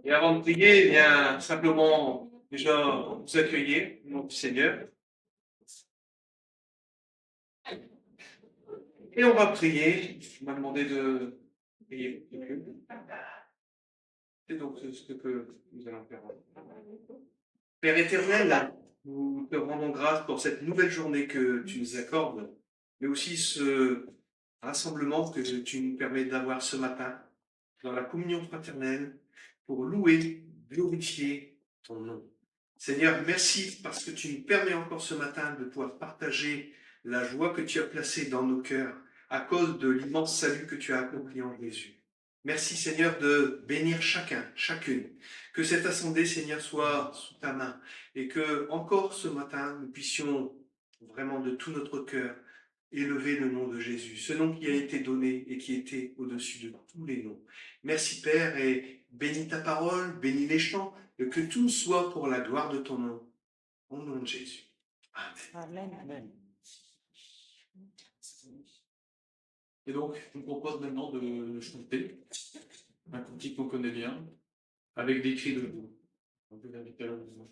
Et avant de prier, eh bien, simplement, déjà, vous accueillir au nom du Seigneur. Et on va prier. On m'a demandé de prier. C'est donc ce que nous allons faire. Père éternel, nous te rendons grâce pour cette nouvelle journée que tu nous accordes, mais aussi ce rassemblement que tu nous permets d'avoir ce matin dans la communion fraternelle pour louer, glorifier ton nom. Seigneur, merci parce que tu nous permets encore ce matin de pouvoir partager la joie que tu as placée dans nos cœurs à cause de l'immense salut que tu as accompli en Jésus. Merci Seigneur de bénir chacun, chacune. Que cette assemblée, Seigneur, soit sous ta main et que encore ce matin, nous puissions vraiment de tout notre cœur élever le nom de Jésus, ce nom qui a été donné et qui était au-dessus de tous les noms. Merci Père et bénis ta parole, bénis les chants, et que tout soit pour la gloire de ton nom. Au nom de Jésus. Amen. Amen. Et donc, je vous propose maintenant de chanter un cantique qu'on connaît bien, avec des cris de vous. On peut l'inviter à la maison.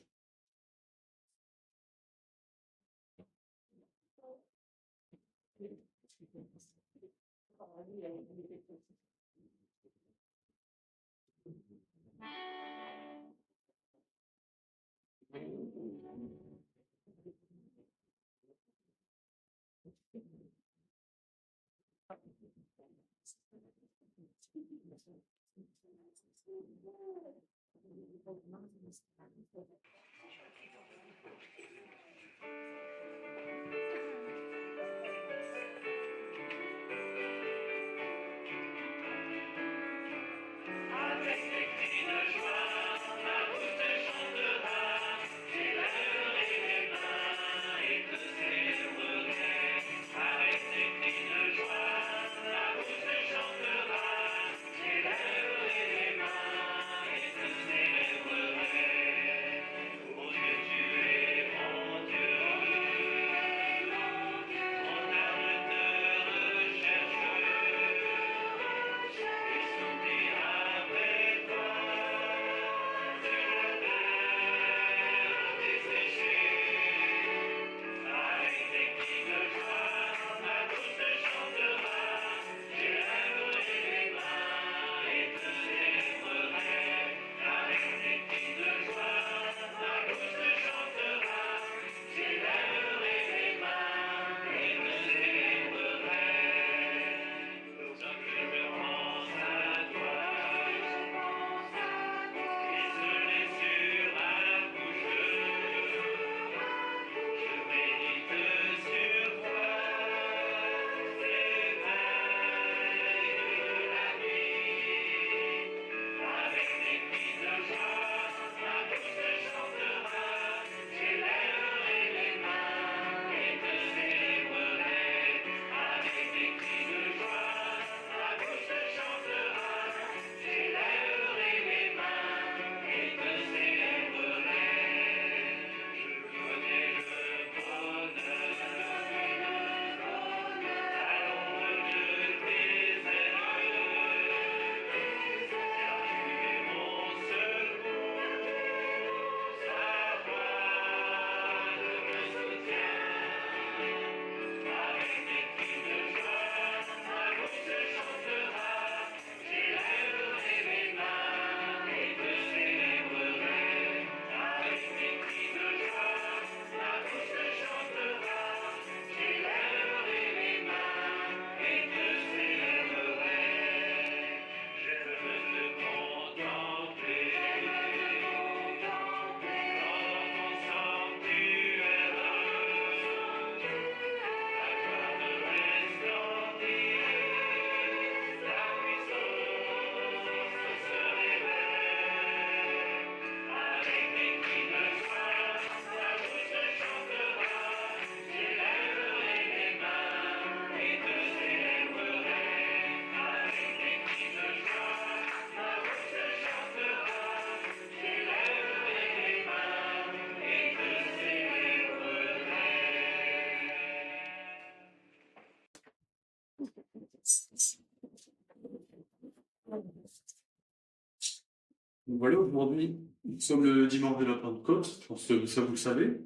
Voilà, aujourd'hui, nous sommes le dimanche de la Pentecôte, je pense que ça vous le savez.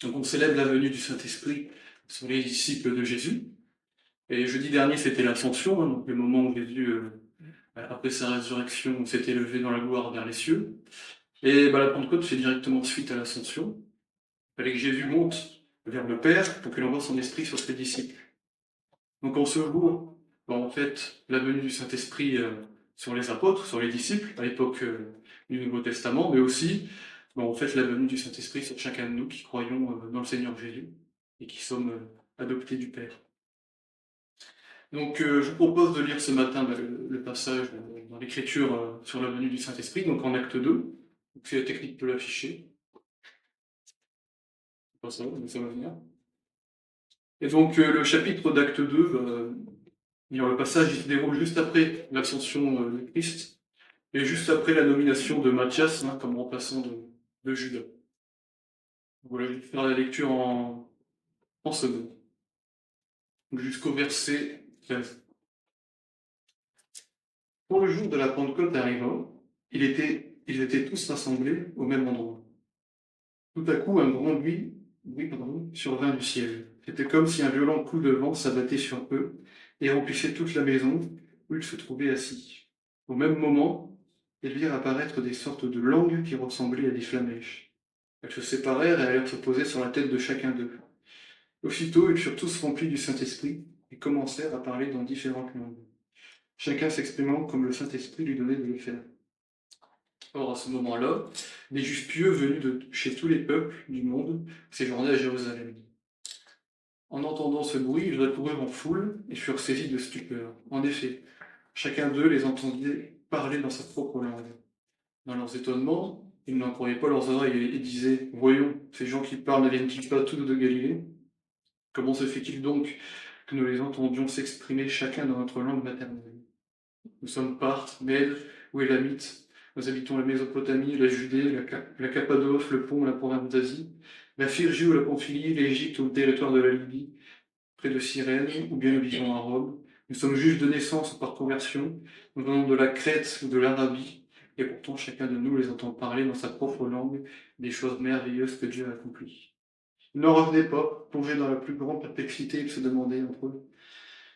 Donc on célèbre la venue du Saint-Esprit sur les disciples de Jésus. Et jeudi dernier, c'était l'Ascension, donc le moment où Jésus, après sa résurrection, s'était levé dans la gloire vers les cieux. Et la Pentecôte fait directement suite à l'Ascension. Il fallait que Jésus monte vers le Père pour qu'il envoie son esprit sur ses disciples. Donc en ce jour, en fait, la venue du Saint-Esprit sur les apôtres, sur les disciples, à l'époque du Nouveau Testament, mais aussi, en fait, la venue du Saint-Esprit sur chacun de nous qui croyons dans le Seigneur Jésus et qui sommes adoptés du Père. Donc je vous propose de lire ce matin le passage dans l'Écriture sur la venue du Saint-Esprit, donc en acte 2. Donc, c'est la technique de l'afficher. Pas ça, mais ça va venir. Et donc le chapitre d'acte 2, le passage il se déroule juste après l'ascension de Christ et juste après la nomination de Matthias comme remplaçant de Judas. Voilà, je vais faire la lecture en second, jusqu'au verset 13. Quand le jour de la Pentecôte arriva, ils étaient tous rassemblés au même endroit. Tout à coup, un grand bruit survint du ciel. C'était comme si un violent coup de vent s'abattait sur eux et remplissait toute la maison où ils se trouvaient assis. Au même moment, ils virent apparaître des sortes de langues qui ressemblaient à des flammèches. Elles se séparèrent et allèrent se poser sur la tête de chacun d'eux. Aussitôt, ils furent tous remplis du Saint-Esprit et commencèrent à parler dans différentes langues, chacun s'exprimant comme le Saint-Esprit lui donnait de le faire. Or, à ce moment-là, des Juifs pieux venus de chez tous les peuples du monde séjournaient à Jérusalem. En entendant ce bruit, ils accoururent en foule et furent saisis de stupeur. En effet, chacun d'eux les entendait parler dans sa propre langue. Dans leurs étonnements, ils n'en croyaient pas leurs oreilles et disaient « Voyons, ces gens qui parlent ne viennent-ils pas tous de Galilée? Comment se fait-il donc que nous les entendions s'exprimer chacun dans notre langue maternelle? Nous sommes Parthes, Mèdes ou Élamites. Nous habitons la Mésopotamie, la Judée, la Cappadoce, le Pont, la province d'Asie, la Phrygie ou la Pamphylie, l'Égypte ou le territoire de la Libye, près de Cyrène, ou bien nous vivons à Rome. Nous sommes juifs de naissance ou par conversion, nous venons de la Crète ou de l'Arabie, et pourtant chacun de nous les entend parler dans sa propre langue des choses merveilleuses que Dieu a accomplies. Ils n'en revenaient pas, plongés dans la plus grande perplexité, ils se demandaient entre eux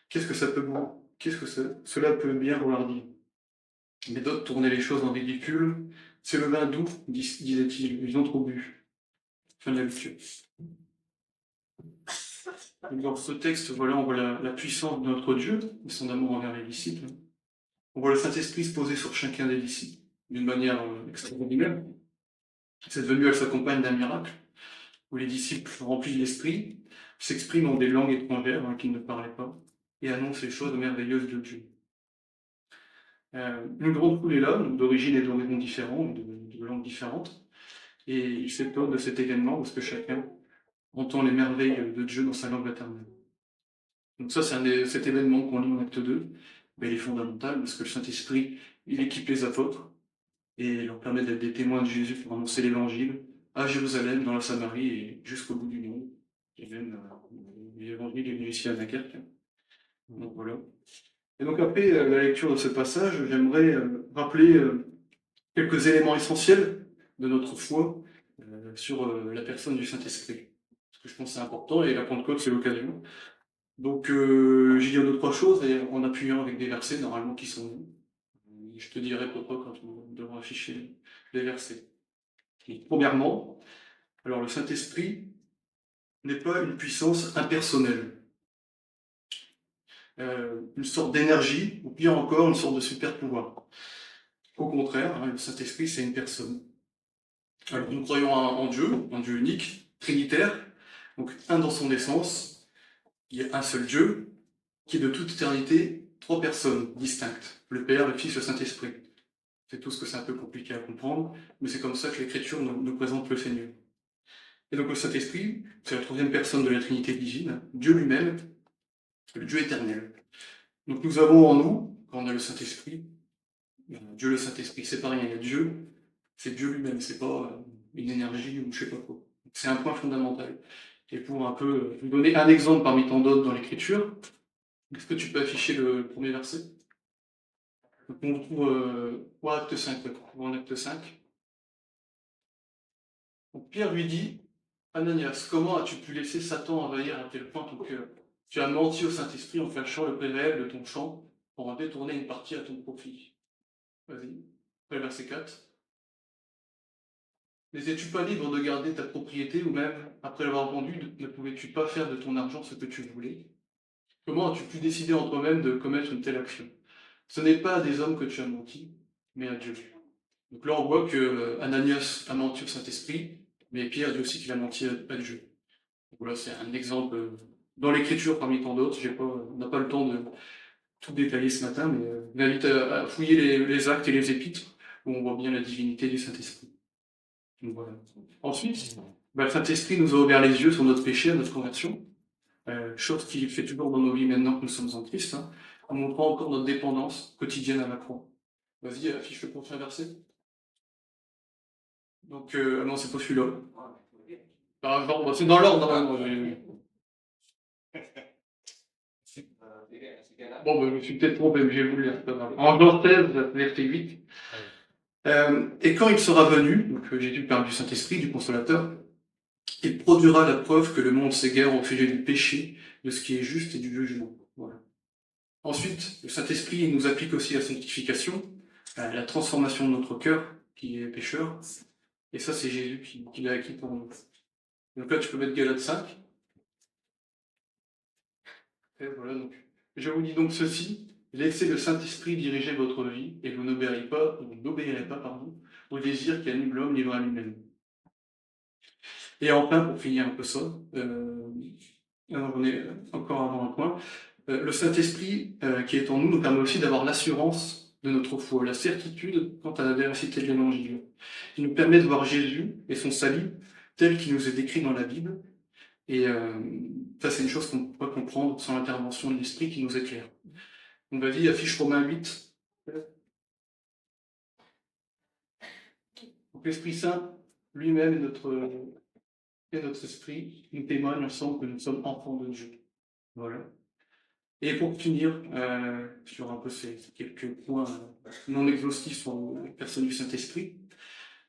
qu'est-ce que cela peut bien vouloir dire. Mais d'autres tournaient les choses en ridicule. C'est le vin doux, disait-il, ils ont trop bu. Fin de la lecture. Dans ce texte, on voit la puissance de notre Dieu et son amour envers les disciples. On voit le Saint-Esprit se poser sur chacun des disciples d'une manière extraordinaire. Cette venue, elle s'accompagne d'un miracle où les disciples, remplis de l'Esprit, s'expriment en des langues étrangères qu'ils ne parlaient pas et annoncent les choses merveilleuses de Dieu. Une grande foule est là, d'origine et d'horizons différents, de langues différentes, et ils s'étonnent de cet événement parce que chacun entend les merveilles de Dieu dans sa langue maternelle. Donc ça, cet événement qu'on lit en acte 2, il est fondamental parce que le Saint-Esprit, il équipe les apôtres et leur permet d'être des témoins de Jésus pour annoncer l'évangile à Jérusalem, dans la Samarie et jusqu'au bout du monde. Et même l'évangile est venu ici à Dunkerque. Donc voilà. Et donc après la lecture de ce passage, j'aimerais rappeler quelques éléments essentiels de notre foi sur la personne du Saint-Esprit. Parce que je pense que c'est important et la Pentecôte, c'est l'occasion. Donc j'ai dit 2-3 choses et en appuyant avec des versets normalement qui sont nous. Je te dirai pourquoi quand on devra afficher les versets. Et premièrement, alors le Saint-Esprit n'est pas une puissance impersonnelle. Une sorte d'énergie, ou pire encore, une sorte de super-pouvoir. Au contraire, le Saint-Esprit, c'est une personne. Alors, nous croyons en Dieu, un Dieu unique, trinitaire, donc un dans son essence, il y a un seul Dieu, qui est de toute éternité 3 personnes distinctes, le Père, le Fils et le Saint-Esprit. C'est tout ce que c'est un peu compliqué à comprendre, mais c'est comme ça que l'Écriture nous présente le Seigneur. Et donc le Saint-Esprit, c'est la 3e personne de la Trinité divine, Dieu lui-même, le Dieu éternel. Donc nous avons en nous, quand on a le Saint-Esprit, Dieu le Saint-Esprit, c'est pas rien, il y a Dieu, c'est Dieu lui-même, c'est pas une énergie ou je sais pas quoi. C'est un point fondamental. Et pour un peu vous donner un exemple parmi tant d'autres dans l'Écriture, est-ce que tu peux afficher le premier verset? Donc on retrouve acte 5, en acte 5. Donc Pierre lui dit, Ananias, comment as-tu pu laisser Satan envahir à tel point ton cœur? Tu as menti au Saint-Esprit en cachant le réel de ton champ pour en détourner une partie à ton profit. Vas-y, après le verset 4. N'étais-tu pas libre de garder ta propriété ou même, après l'avoir vendue, ne pouvais-tu pas faire de ton argent ce que tu voulais? Comment as-tu pu décider en toi-même de commettre une telle action? Ce n'est pas à des hommes que tu as menti, mais à Dieu. Donc là, on voit que Ananias a menti au Saint-Esprit, mais Pierre dit aussi qu'il a menti à Dieu. Donc voilà, c'est un exemple dans l'Écriture parmi tant d'autres. On n'a pas le temps de tout détailler ce matin, mais je vous invite à fouiller les actes et les épîtres, où on voit bien la divinité du Saint-Esprit. Donc voilà. Ensuite, le Saint-Esprit nous a ouvert les yeux sur notre péché, à notre conversion, chose qu'il fait toujours dans nos vies maintenant que nous sommes en Christ, en montrant encore notre dépendance quotidienne à la croix. Vas-y, affiche le prochain verset. Donc, non, c'est pas celui-là. Par exemple, c'est dans l'ordre, normalement. Bon, je me suis peut-être trompé, mais je vais vous le lire, c'est pas grave. En Jean 16, verset 8. Et quand il sera venu, donc Jésus parle du Saint-Esprit, du Consolateur, il produira la preuve que le monde s'égare au sujet du péché, de ce qui est juste et du jugement. Voilà. Ensuite, le Saint-Esprit il nous applique aussi la sanctification, la transformation de notre cœur, qui est pécheur. Et ça, c'est Jésus qui l'a acquis pour nous. Donc là, tu peux mettre Galates 5. Et voilà, donc. Je vous dis donc ceci, laissez le Saint-Esprit diriger votre vie, et vous n'obéirez pas, au désir qui anime l'homme livré à lui-même. Et enfin, pour finir un peu ça, alors on est encore avant un point, le Saint-Esprit qui est en nous permet aussi d'avoir l'assurance de notre foi, la certitude quant à la véracité de l'Évangile. Il nous permet de voir Jésus et son salut tel qu'il nous est décrit dans la Bible. Et ça, c'est une chose qu'on ne peut pas comprendre sans l'intervention de l'Esprit qui nous éclaire. Donc, vas-y, affiche Romains 8. Donc, l'Esprit Saint lui-même et notre esprit nous témoignent ensemble que nous sommes enfants de Dieu. Voilà. Et pour finir, sur un peu ces quelques points non exhaustifs sur la personne du Saint-Esprit,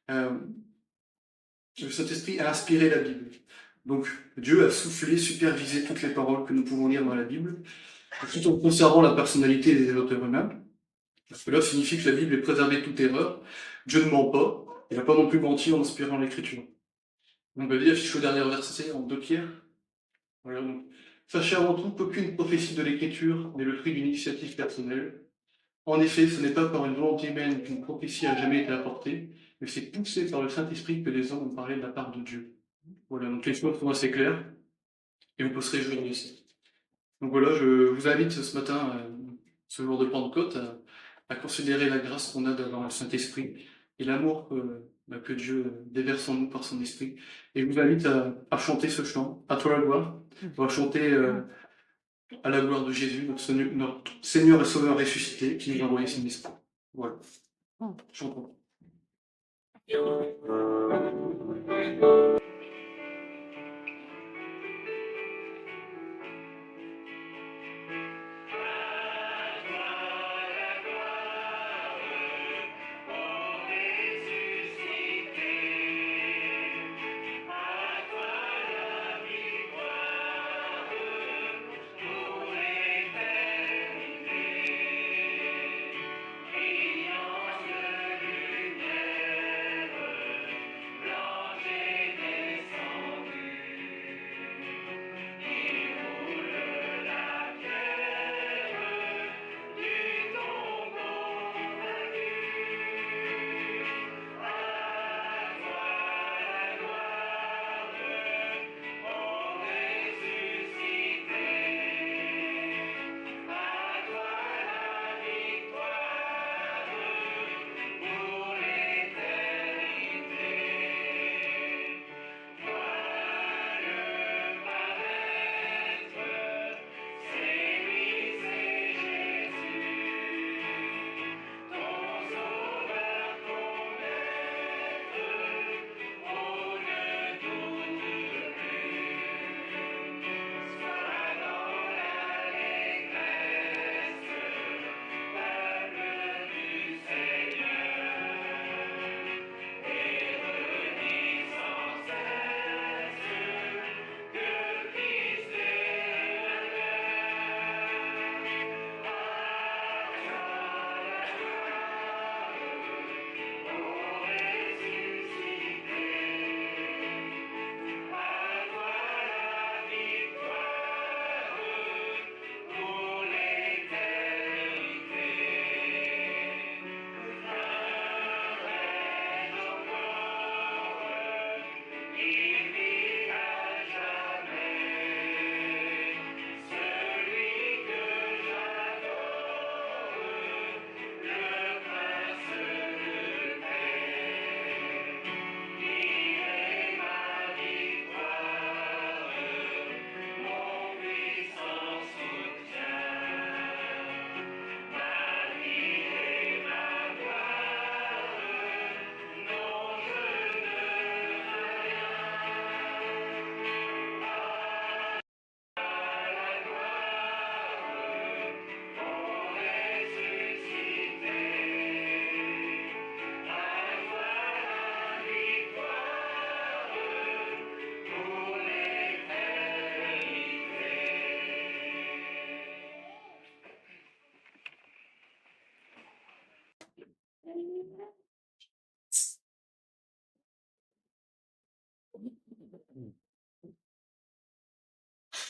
le Saint-Esprit a inspiré la Bible. Donc, Dieu a soufflé, supervisé toutes les paroles que nous pouvons lire dans la Bible, tout en conservant la personnalité des auteurs humains. Cela signifie que la Bible est préservée de toute erreur. Dieu ne ment pas. Il n'a pas non plus menti en inspirant l'Écriture. Donc, vas-y, affiche le dernier verset en 2 Pierre. Voilà, donc, sachez avant tout qu'aucune prophétie de l'Écriture n'est le fruit d'une initiative personnelle. En effet, ce n'est pas par une volonté humaine qu'une prophétie a jamais été apportée, mais c'est poussé par le Saint-Esprit que les hommes ont parlé de la part de Dieu. Voilà, donc les choses sont assez claires, et on peut se réjouir de ça. Donc voilà, je vous invite ce matin, ce jour de Pentecôte, à considérer la grâce qu'on a d'avoir le Saint-Esprit et l'amour que Dieu déverse en nous par son Esprit. Et je vous invite à chanter ce chant, à toi la gloire. On va chanter à la gloire de Jésus, notre Seigneur et Sauveur ressuscité, qui nous a envoyé son Esprit. Voilà. Chantons.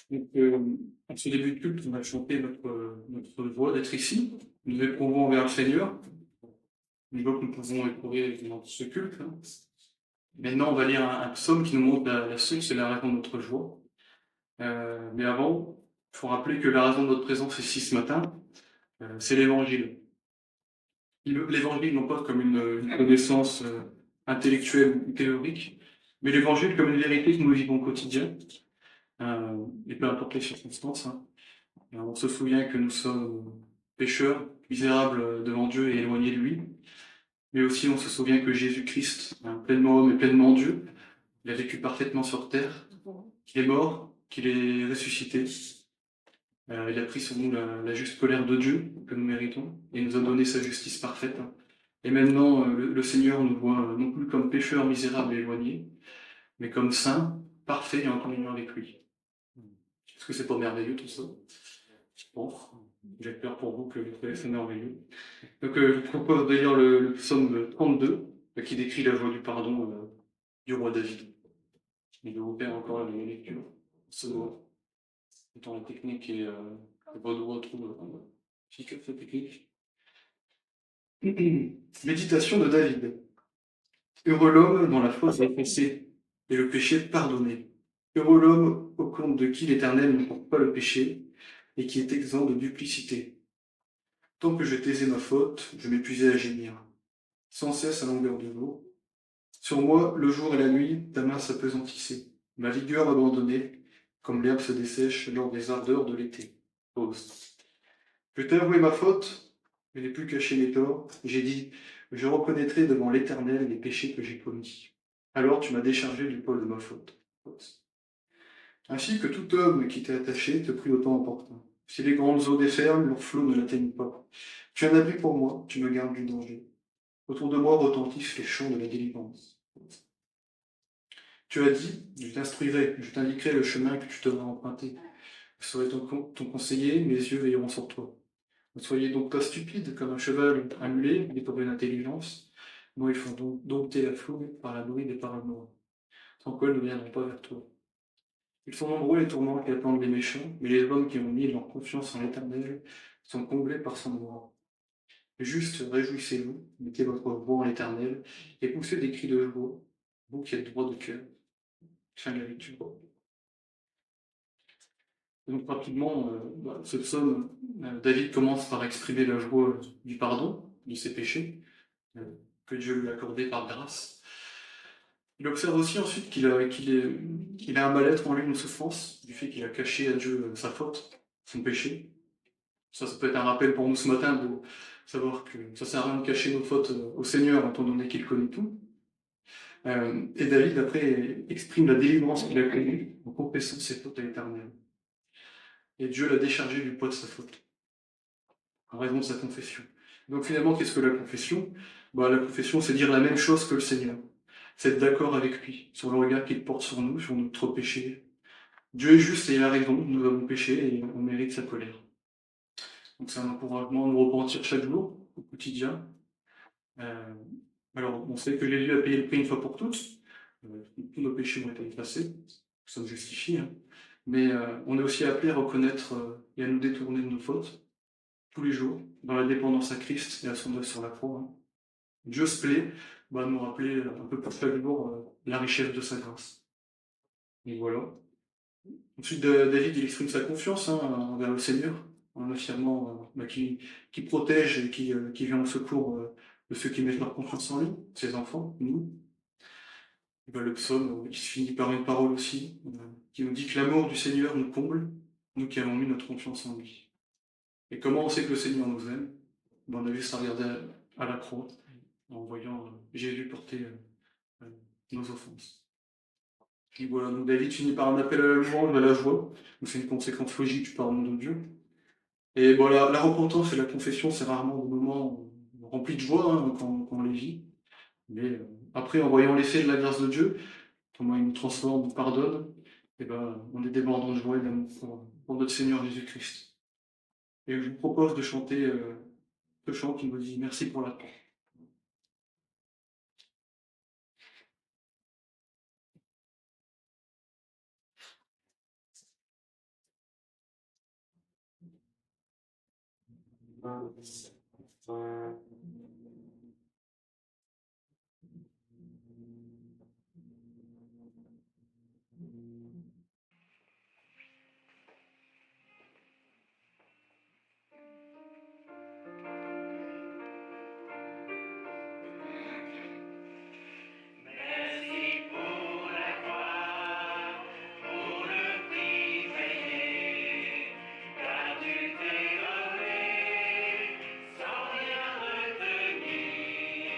Donc, en ce début de culte, on a chanté notre joie d'être ici. Nous éprouvons vers le Seigneur. Une joie que nous pouvons éprouver dans ce culte. Hein. Maintenant, on va lire un psaume qui nous montre la source et la raison de notre joie. Mais avant, il faut rappeler que la raison de notre présence ici ce matin, c'est l'Évangile. L'Évangile, non pas comme une connaissance intellectuelle ou théorique, mais l'Évangile comme une vérité que nous vivons au quotidien, et peu importe les circonstances. Hein. On se souvient que nous sommes pécheurs, misérables devant Dieu et éloignés de lui, mais aussi on se souvient que Jésus-Christ, pleinement homme et pleinement Dieu, il a vécu parfaitement sur terre, qu'il est mort, qu'il est ressuscité. Il a pris sur nous la juste colère de Dieu que nous méritons et nous a donné sa justice parfaite. Et maintenant, le Seigneur nous voit non plus comme pécheurs misérables et éloignés, mais comme saints, parfaits et en communion avec lui. Est-ce que c'est pas merveilleux tout ça? Je pense. J'espère pour vous que vous trouvez ça merveilleux. Donc, je vous propose de lire le psaume 32, qui décrit la joie du pardon du roi David. Je vais vous faire encore la lecture. Ce mot, étant la technique et votre doigt trouve efficace cette technique. Méditation de David. Heureux l'homme dont la faute est effacée et le péché pardonné. Heureux l'homme au compte de qui l'Éternel ne porte pas le péché et qui est exempt de duplicité. Tant que je taisais ma faute, je m'épuisais à gémir, sans cesse à longueur de jour. Sur moi, le jour et la nuit, ta main s'appesantissait, ma vigueur abandonnée, comme l'herbe se dessèche lors des ardeurs de l'été. Pause. Je t'ai avoué ma faute, je n'ai plus caché mes torts, j'ai dit, je reconnaîtrai devant l'Éternel les péchés que j'ai commis. Alors tu m'as déchargé du poids de ma faute. Pause. Ainsi que tout homme qui t'est attaché te prie au temps opportun. Si les grandes eaux déferlent, leurs flots ne l'atteignent pas. Tu es un abri pour moi, tu me gardes du danger. Autour de moi retentissent les chants de la délivrance. Tu as dit, je t'instruirai, je t'indiquerai le chemin que tu devras emprunter. Je serai ton conseiller, mes yeux veilleront sur toi. Ne soyez donc pas stupide comme un cheval, un mulet, dépourvu d'intelligence. Non, il faut donc dompter la foule par la bride et par le noir, sans quoi elles ne viendront pas vers toi. Ils sont nombreux les tourments qui attendent les méchants, mais les hommes qui ont mis leur confiance en l'Éternel sont comblés par son amour. Juste, réjouissez-vous, mettez votre voix en l'Éternel, et poussez des cris de joie, vous qui êtes droit de cœur. Fin de la lecture. Donc rapidement, ce psaume, David commence par exprimer la joie du pardon de ses péchés, que Dieu lui a accordé par grâce. Il observe aussi ensuite qu'il a un mal-être en lui, une souffrance, du fait qu'il a caché à Dieu sa faute, son péché. Ça peut être un rappel pour nous ce matin de savoir que ça sert à rien de cacher nos fautes au Seigneur, étant donné qu'il connaît tout. Et David, après, exprime la délivrance qu'il a connue en confessant ses fautes à l'Éternel. Et Dieu l'a déchargé du poids de sa faute, en raison de sa confession. Donc finalement, qu'est-ce que la confession? La confession, c'est dire la même chose que le Seigneur. C'est être d'accord avec lui, sur le regard qu'il porte sur nous, sur notre péché. Dieu est juste et il a raison, nous avons péché et on mérite sa colère. Donc c'est un encouragement à nous repentir chaque jour, au quotidien. Alors, on sait que Jésus a payé le prix une fois pour toutes. Tous nos péchés ont été effacés, nous sommes justifiés. Hein. Mais on est aussi appelé à reconnaître et à nous détourner de nos fautes, tous les jours, dans la dépendance à Christ et à son œuvre sur la croix. Hein. Dieu se plaît à nous rappeler un peu pour chaque jour la richesse de sa grâce. Et voilà. Ensuite, David il exprime sa confiance envers le Seigneur, en affirmant qu'il protège et qui vient au secours de ceux qui mettent leur confiance en lui, ses enfants, nous. Et le psaume qui se finit par une parole aussi, qui nous dit que l'amour du Seigneur nous comble, nous qui avons mis notre confiance en lui. Et comment on sait que le Seigneur nous aime? On a juste à regarder à la croix, en voyant Jésus porter nos offenses. Et voilà, donc David finit par un appel à la louange, à la joie, c'est une conséquence logique du pardon de Dieu. Et la repentance et la confession, c'est rarement des moments remplis de joie quand on les vit. Mais après, en voyant l'effet de la grâce de Dieu, comment il nous transforme, nous pardonne, et on est débordant de joie et d'amour pour notre Seigneur Jésus-Christ. Et je vous propose de chanter ce chant qui nous dit merci pour la paix. Merci pour la croix, pour le prix payé, car tu t'es donné sans rien retenir.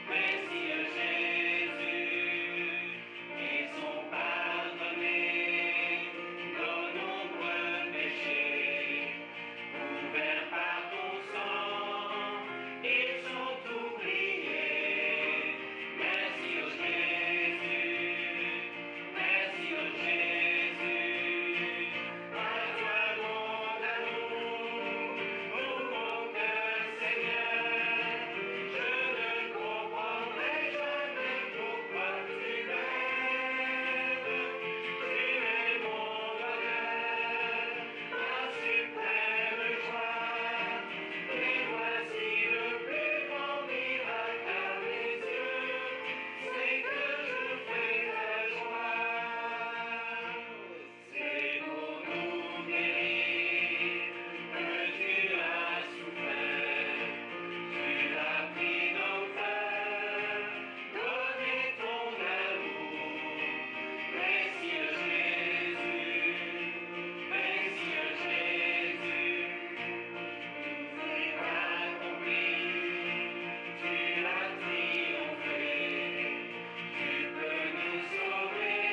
Précieux Jésus, ils sont pardonnés nos nombreux péchés, couverts par ton sang. Ils sont oubliés. Merci au Jésus, merci au Jésus. À toi mon amour, mon cœur Seigneur. Je ne comprendrai jamais pourquoi tu m'aimes. Tu es mon bonheur, ma suprême joie. Et voici le plus grand miracle à mes yeux, c'est que je fais ta joie. C'est pour nous guérir que tu as souffert. Tu as pris nos peurs, donné ton amour. Précieux Jésus, précieux Jésus. C'est accompli, tu as triomphé, tu peux nous sauver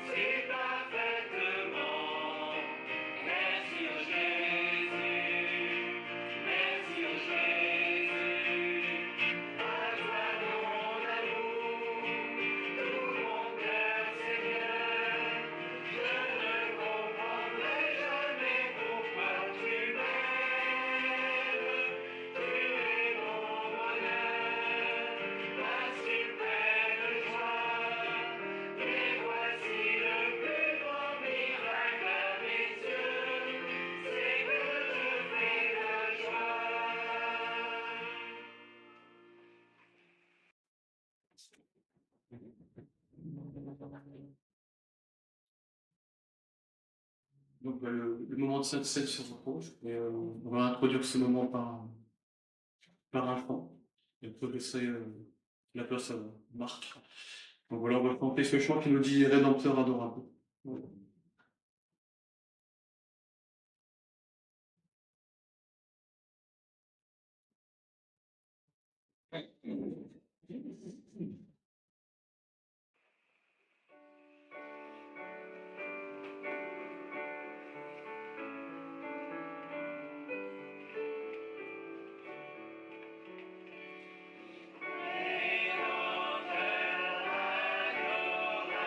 si parfaitement. Merci au Jésus, merci au Jésus. À toi mon amour, tout mon cœur Seigneur. Je ne comprendrai jamais pourquoi tu m'aimes. Tu es mon bonheur, ma suprême joie. Et voici le plus grand miracle à mes yeux, c'est que je fais ta joie. Donc le moment de sunset se rapproche et on va introduire ce moment par un chant. Et on peut laisser la place à Marc. Donc voilà, on va chanter ce chant qui nous dit Rédempteur adorable. Voilà. Rédempteur adorable,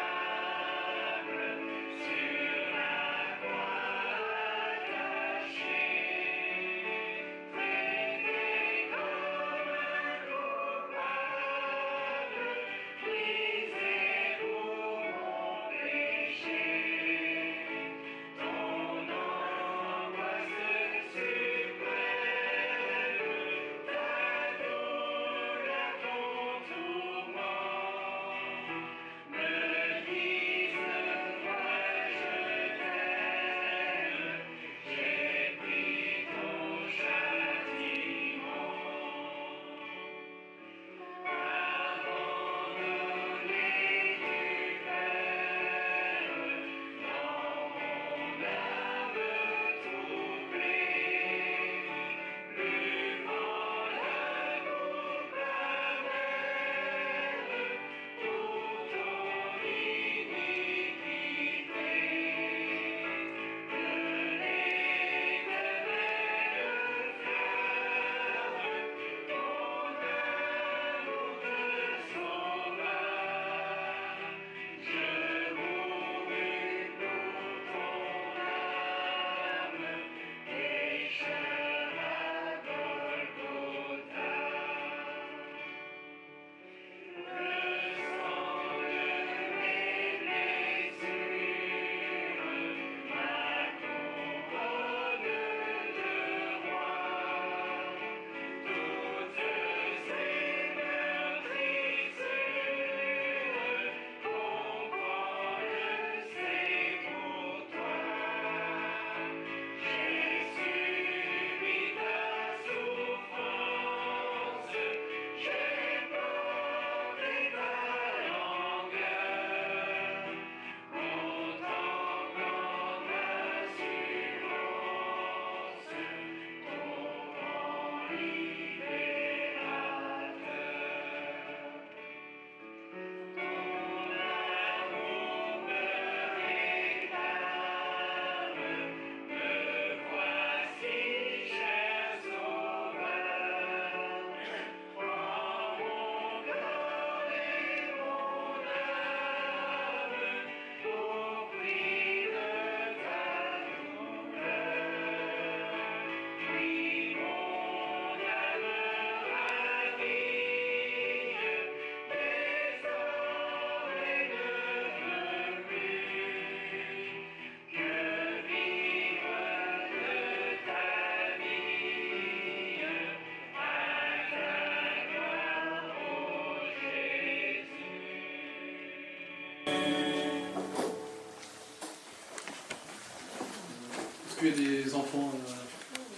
tuer des enfants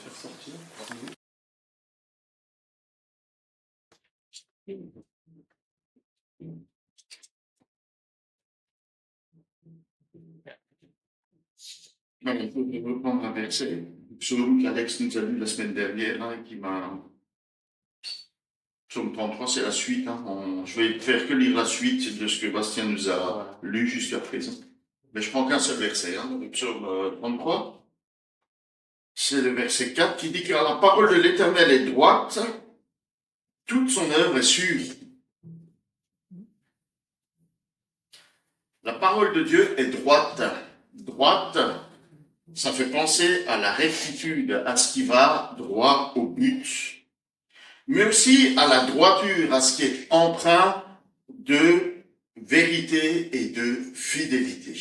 faire sortir. Il faut reprendre un verset, psaume qu'Alex nous a lu la semaine dernière, hein, et qui m'a. Psaume 33, c'est la suite. Hein. Je vais faire que lire la suite de ce que Bastien nous a lu jusqu'à présent. Mais je prends qu'un seul verset, hein, le psaume 33. C'est le verset 4 qui dit que la parole de l'Éternel est droite, toute son œuvre est sûre. La parole de Dieu est droite. Droite, ça fait penser à la rectitude, à ce qui va droit au but. Mais aussi à la droiture, à ce qui est empreint de vérité et de fidélité.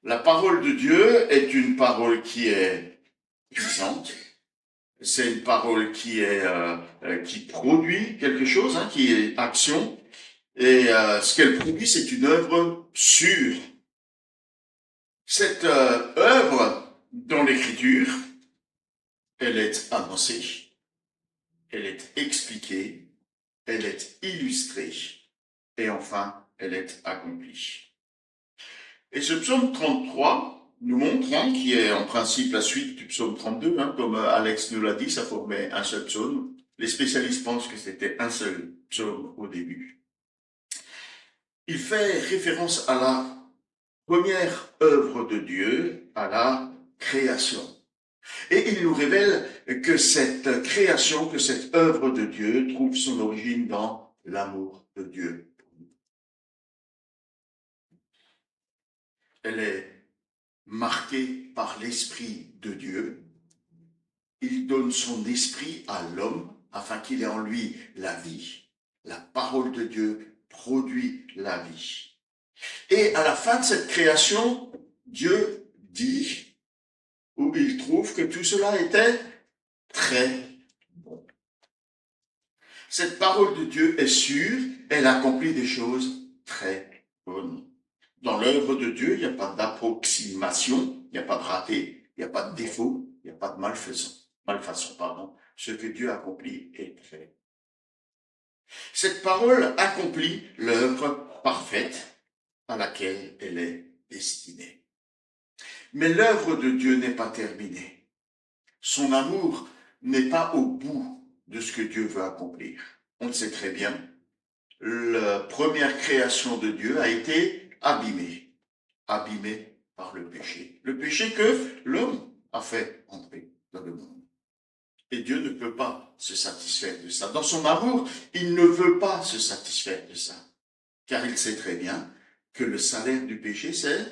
La parole de Dieu est une parole qui est puissante. C'est une parole qui produit quelque chose, hein, qui est action. Et ce qu'elle produit, c'est une œuvre sûre. Cette œuvre dans l'Écriture, elle est annoncée, elle est expliquée, elle est illustrée, et enfin, elle est accomplie. Et ce psaume 33 nous montre, hein, qui est en principe la suite du psaume 32, hein, comme Alex nous l'a dit, ça formait un seul psaume. Les spécialistes pensent que c'était un seul psaume au début. Il fait référence à la première œuvre de Dieu, à la création. Et il nous révèle que cette création, que cette œuvre de Dieu trouve son origine dans l'amour de Dieu. Elle est marquée par l'Esprit de Dieu. Il donne son esprit à l'homme afin qu'il ait en lui la vie. La parole de Dieu produit la vie. Et à la fin de cette création, Dieu dit, où il trouve que tout cela était très bon. Cette parole de Dieu est sûre, elle accomplit des choses très bonnes. Dans l'œuvre de Dieu, il n'y a pas d'approximation, il n'y a pas de raté, il n'y a pas de défaut, il n'y a pas de malfaçon. Ce que Dieu accomplit est très. Cette parole accomplit l'œuvre parfaite à laquelle elle est destinée. Mais l'œuvre de Dieu n'est pas terminée. Son amour n'est pas au bout de ce que Dieu veut accomplir. On le sait très bien. La première création de Dieu a été abîmée par le péché. Le péché que l'homme a fait entrer dans le monde. Et Dieu ne peut pas se satisfaire de ça. Dans son amour, il ne veut pas se satisfaire de ça. Car il sait très bien que le salaire du péché, c'est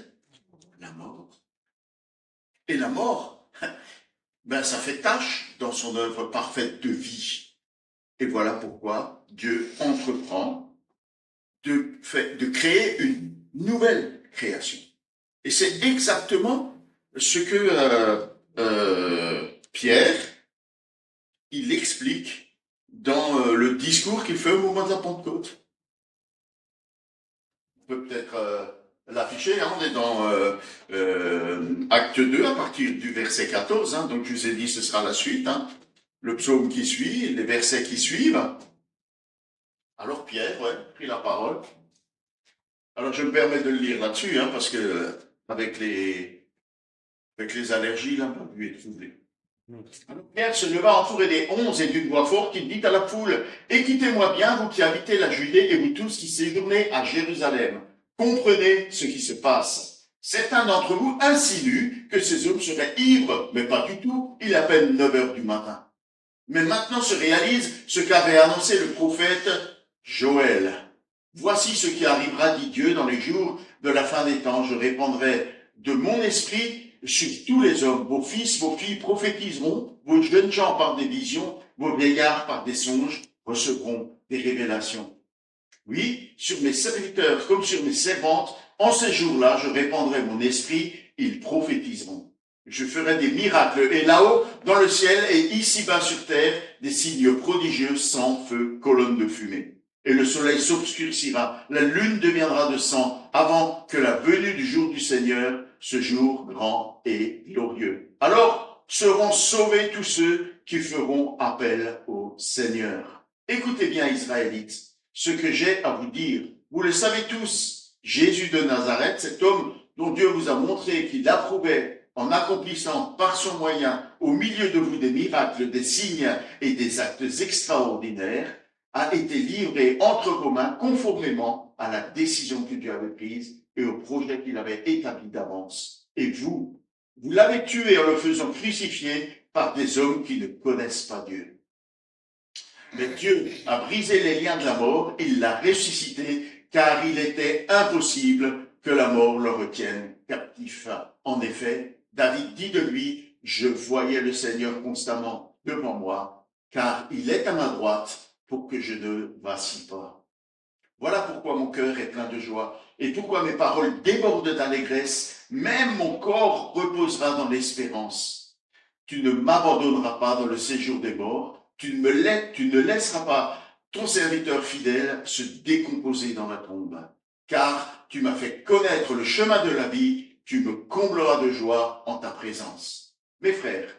la mort. Et la mort, ça fait tâche dans son œuvre parfaite de vie. Et voilà pourquoi Dieu entreprend de créer une nouvelle création. Et c'est exactement ce que Pierre, il explique dans le discours qu'il fait au moment de la Pentecôte. On peut peut-être l'afficher, hein, on est dans Acte 2 à partir du verset 14, hein, donc je vous ai dit ce sera la suite, hein, le psaume qui suit, les versets qui suivent. Alors Pierre, prit la parole. Alors je me permets de le lire là-dessus, hein, parce que avec les allergies, là, ma vue est troublée. Alors Pierre se leva entouré des 11 et d'une voix forte, il dit à la foule, « Écoutez-moi bien, vous qui habitez la Judée et vous tous qui séjournez à Jérusalem. Comprenez ce qui se passe. Certains d'entre vous insinuent que ces hommes seraient ivres, mais pas du tout, il est à peine 9 heures du matin. Mais maintenant se réalise ce qu'avait annoncé le prophète Joël. Voici ce qui arrivera, dit Dieu, dans les jours de la fin des temps. Je répandrai de mon esprit sur tous les hommes. Vos fils, vos filles prophétiseront, vos jeunes gens par des visions, vos vieillards par des songes recevront des révélations. Oui, sur mes serviteurs comme sur mes servantes, en ces jours-là, je répandrai mon esprit, ils prophétiseront. Je ferai des miracles, et là-haut, dans le ciel, et ici-bas sur terre, des signes prodigieux, sang, feu, colonnes de fumée. et le soleil s'obscurcira, la lune deviendra de sang, avant que la venue du jour du Seigneur, ce jour grand et glorieux. Alors seront sauvés tous ceux qui feront appel au Seigneur. Écoutez bien, Israélites, ce que j'ai à vous dire. Vous le savez tous, Jésus de Nazareth, cet homme dont Dieu vous a montré qu'il approuvait en accomplissant par son moyen au milieu de vous des miracles, des signes et des actes extraordinaires, a été livré entre vos mains conformément à la décision que Dieu avait prise et au projet qu'il avait établi d'avance. Et vous l'avez tué en le faisant crucifier par des hommes qui ne connaissent pas Dieu. Mais Dieu a brisé les liens de la mort, il l'a ressuscité, car il était impossible que la mort le retienne captif. En effet, David dit de lui, je voyais le Seigneur constamment devant moi, car il est à ma droite pour que je ne vacille pas. Voilà pourquoi mon cœur est plein de joie et pourquoi mes paroles débordent d'allégresse, même mon corps reposera dans l'espérance. Tu ne m'abandonneras pas dans le séjour des morts, tu ne laisseras pas ton serviteur fidèle se décomposer dans la tombe. Car tu m'as fait connaître le chemin de la vie, tu me combleras de joie en ta présence. Mes frères,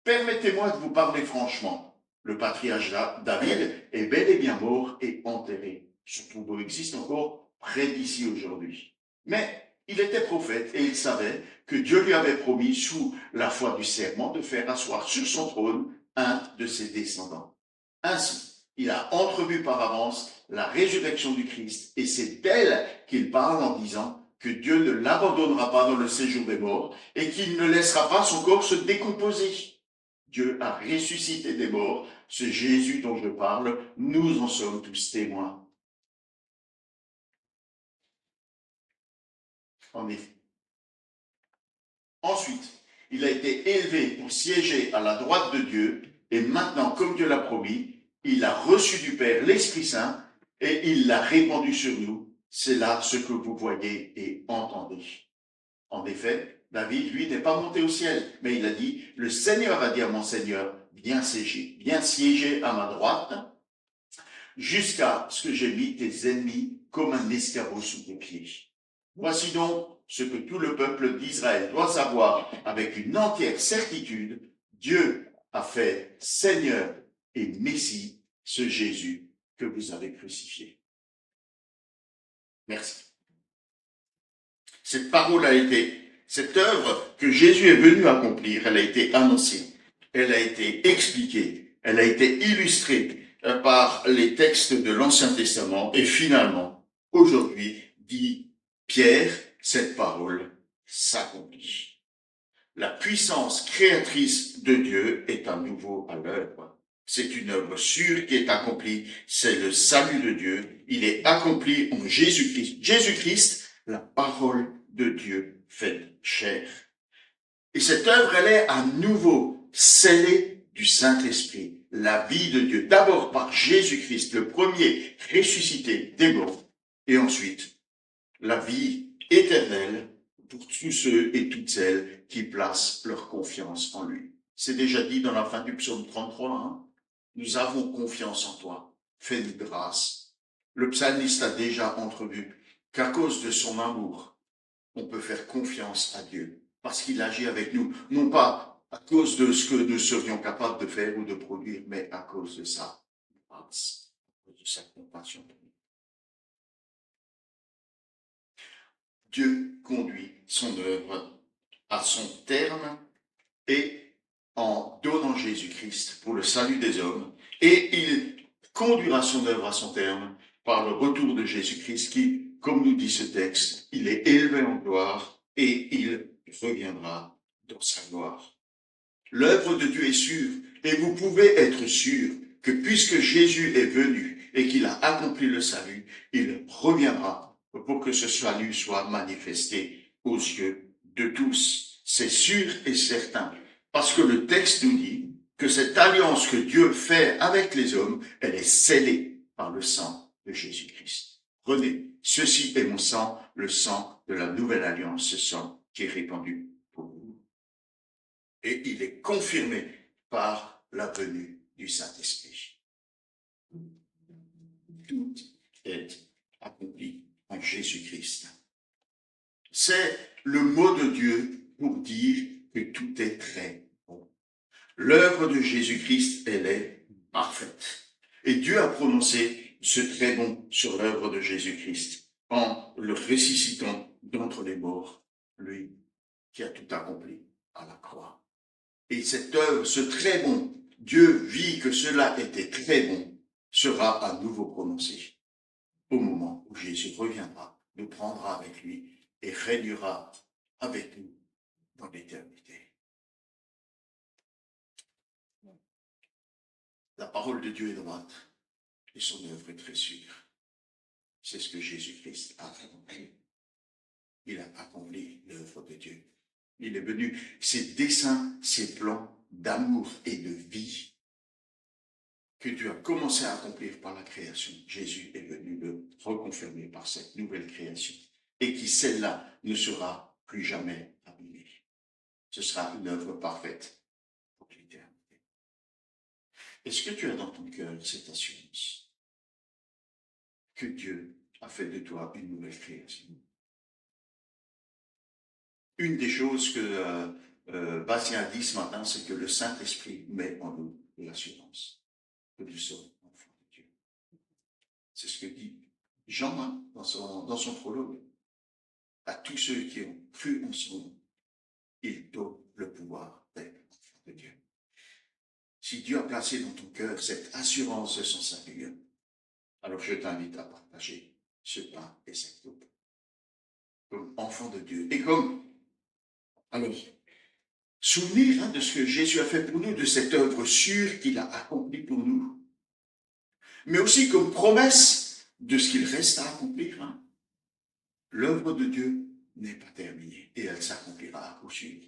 permettez-moi de vous parler franchement. Le patriarche David est bel et bien mort et enterré. Son tombeau existe encore près d'ici aujourd'hui. Mais il était prophète et il savait que Dieu lui avait promis, sous la foi du serment, de faire asseoir sur son trône un de ses descendants. Ainsi, il a entrevu par avance la résurrection du Christ et c'est d'elle qu'il parle en disant que Dieu ne l'abandonnera pas dans le séjour des morts et qu'il ne laissera pas son corps se décomposer. Dieu a ressuscité des morts, ce Jésus dont je parle, nous en sommes tous témoins. En effet. Ensuite, il a été élevé pour siéger à la droite de Dieu, et maintenant, comme Dieu l'a promis, il a reçu du Père l'Esprit Saint, et il l'a répandu sur nous. C'est là ce que vous voyez et entendez. En effet, David, lui, n'est pas monté au ciel, mais il a dit, le Seigneur a dit à mon Seigneur, viens siéger à ma droite, jusqu'à ce que j'ai mis tes ennemis comme un escabeau sous tes pieds. Voici donc ce que tout le peuple d'Israël doit savoir avec une entière certitude. Dieu a fait Seigneur et Messie ce Jésus que vous avez crucifié. Merci. Cette œuvre que Jésus est venu accomplir, elle a été annoncée, elle a été expliquée, elle a été illustrée par les textes de l'Ancien Testament et finalement, aujourd'hui, dit Pierre, cette parole s'accomplit. La puissance créatrice de Dieu est à nouveau à l'œuvre. C'est une œuvre sûre qui est accomplie. C'est le salut de Dieu. Il est accompli en Jésus-Christ. Jésus-Christ, la parole de Dieu faite chair. Et cette œuvre, elle est à nouveau scellée du Saint-Esprit. La vie de Dieu, d'abord par Jésus-Christ, le premier ressuscité des morts, et ensuite la vie éternelle pour tous ceux et toutes celles qui placent leur confiance en lui. C'est déjà dit dans la fin du psaume 33, hein? Nous avons confiance en toi, fais-nous grâce. Le psalmiste a déjà entrevu qu'à cause de son amour, on peut faire confiance à Dieu, parce qu'il agit avec nous, non pas à cause de ce que nous serions capables de faire ou de produire, mais à cause de sa grâce, à cause de sa compassion pour nous. Dieu conduit son œuvre à son terme et en donnant Jésus-Christ pour le salut des hommes, et il conduira son œuvre à son terme par le retour de Jésus-Christ qui, comme nous dit ce texte, il est élevé en gloire et il reviendra dans sa gloire. L'œuvre de Dieu est sûre et vous pouvez être sûr que puisque Jésus est venu et qu'il a accompli le salut, il reviendra pour que ce salut soit manifesté aux yeux de tous. C'est sûr et certain. Parce que le texte nous dit que cette alliance que Dieu fait avec les hommes, elle est scellée par le sang de Jésus-Christ. Prenez, ceci est mon sang, le sang de la nouvelle alliance, ce sang qui est répandu pour vous. Et il est confirmé par la venue du Saint-Esprit. Toute est accompli en Jésus-Christ. C'est le mot de Dieu pour dire que tout est très bon. L'œuvre de Jésus-Christ, elle est parfaite. Et Dieu a prononcé ce très bon sur l'œuvre de Jésus-Christ en le ressuscitant d'entre les morts, lui qui a tout accompli à la croix. Et cette œuvre, ce très bon, Dieu vit que cela était très bon, sera à nouveau prononcé au moment où Jésus reviendra, nous prendra avec lui et régnera avec nous dans l'éternité. La parole de Dieu est droite et son œuvre est très sûre. C'est ce que Jésus-Christ a accompli. Il a accompli l'œuvre de Dieu. Il est venu, ses desseins, ses plans d'amour et de vie que Dieu a commencé à accomplir par la création. Jésus est venu le reconfirmer par cette nouvelle création et qui, celle-là, ne sera plus jamais abîmée. Ce sera une œuvre parfaite pour l'éternité. Est-ce que tu as dans ton cœur cette assurance que Dieu a fait de toi une nouvelle création? Une des choses que Bastien a dit ce matin, c'est que le Saint-Esprit met en nous l'assurance que nous sommes enfants de Dieu. C'est ce que dit Jean hein, dans son prologue. À tous ceux qui ont cru en son nom, il donne le pouvoir d'être enfants de Dieu. Si Dieu a placé dans ton cœur cette assurance de son salut, alors je t'invite à partager ce pain et cette coupe comme enfant de Dieu. Et comme, alors, souvenir de ce que Jésus a fait pour nous, de cette œuvre sûre qu'il a accomplie pour nous, mais aussi comme promesse de ce qu'il reste à accomplir. L'œuvre de Dieu n'est pas terminée et elle s'accomplira à coup sûr.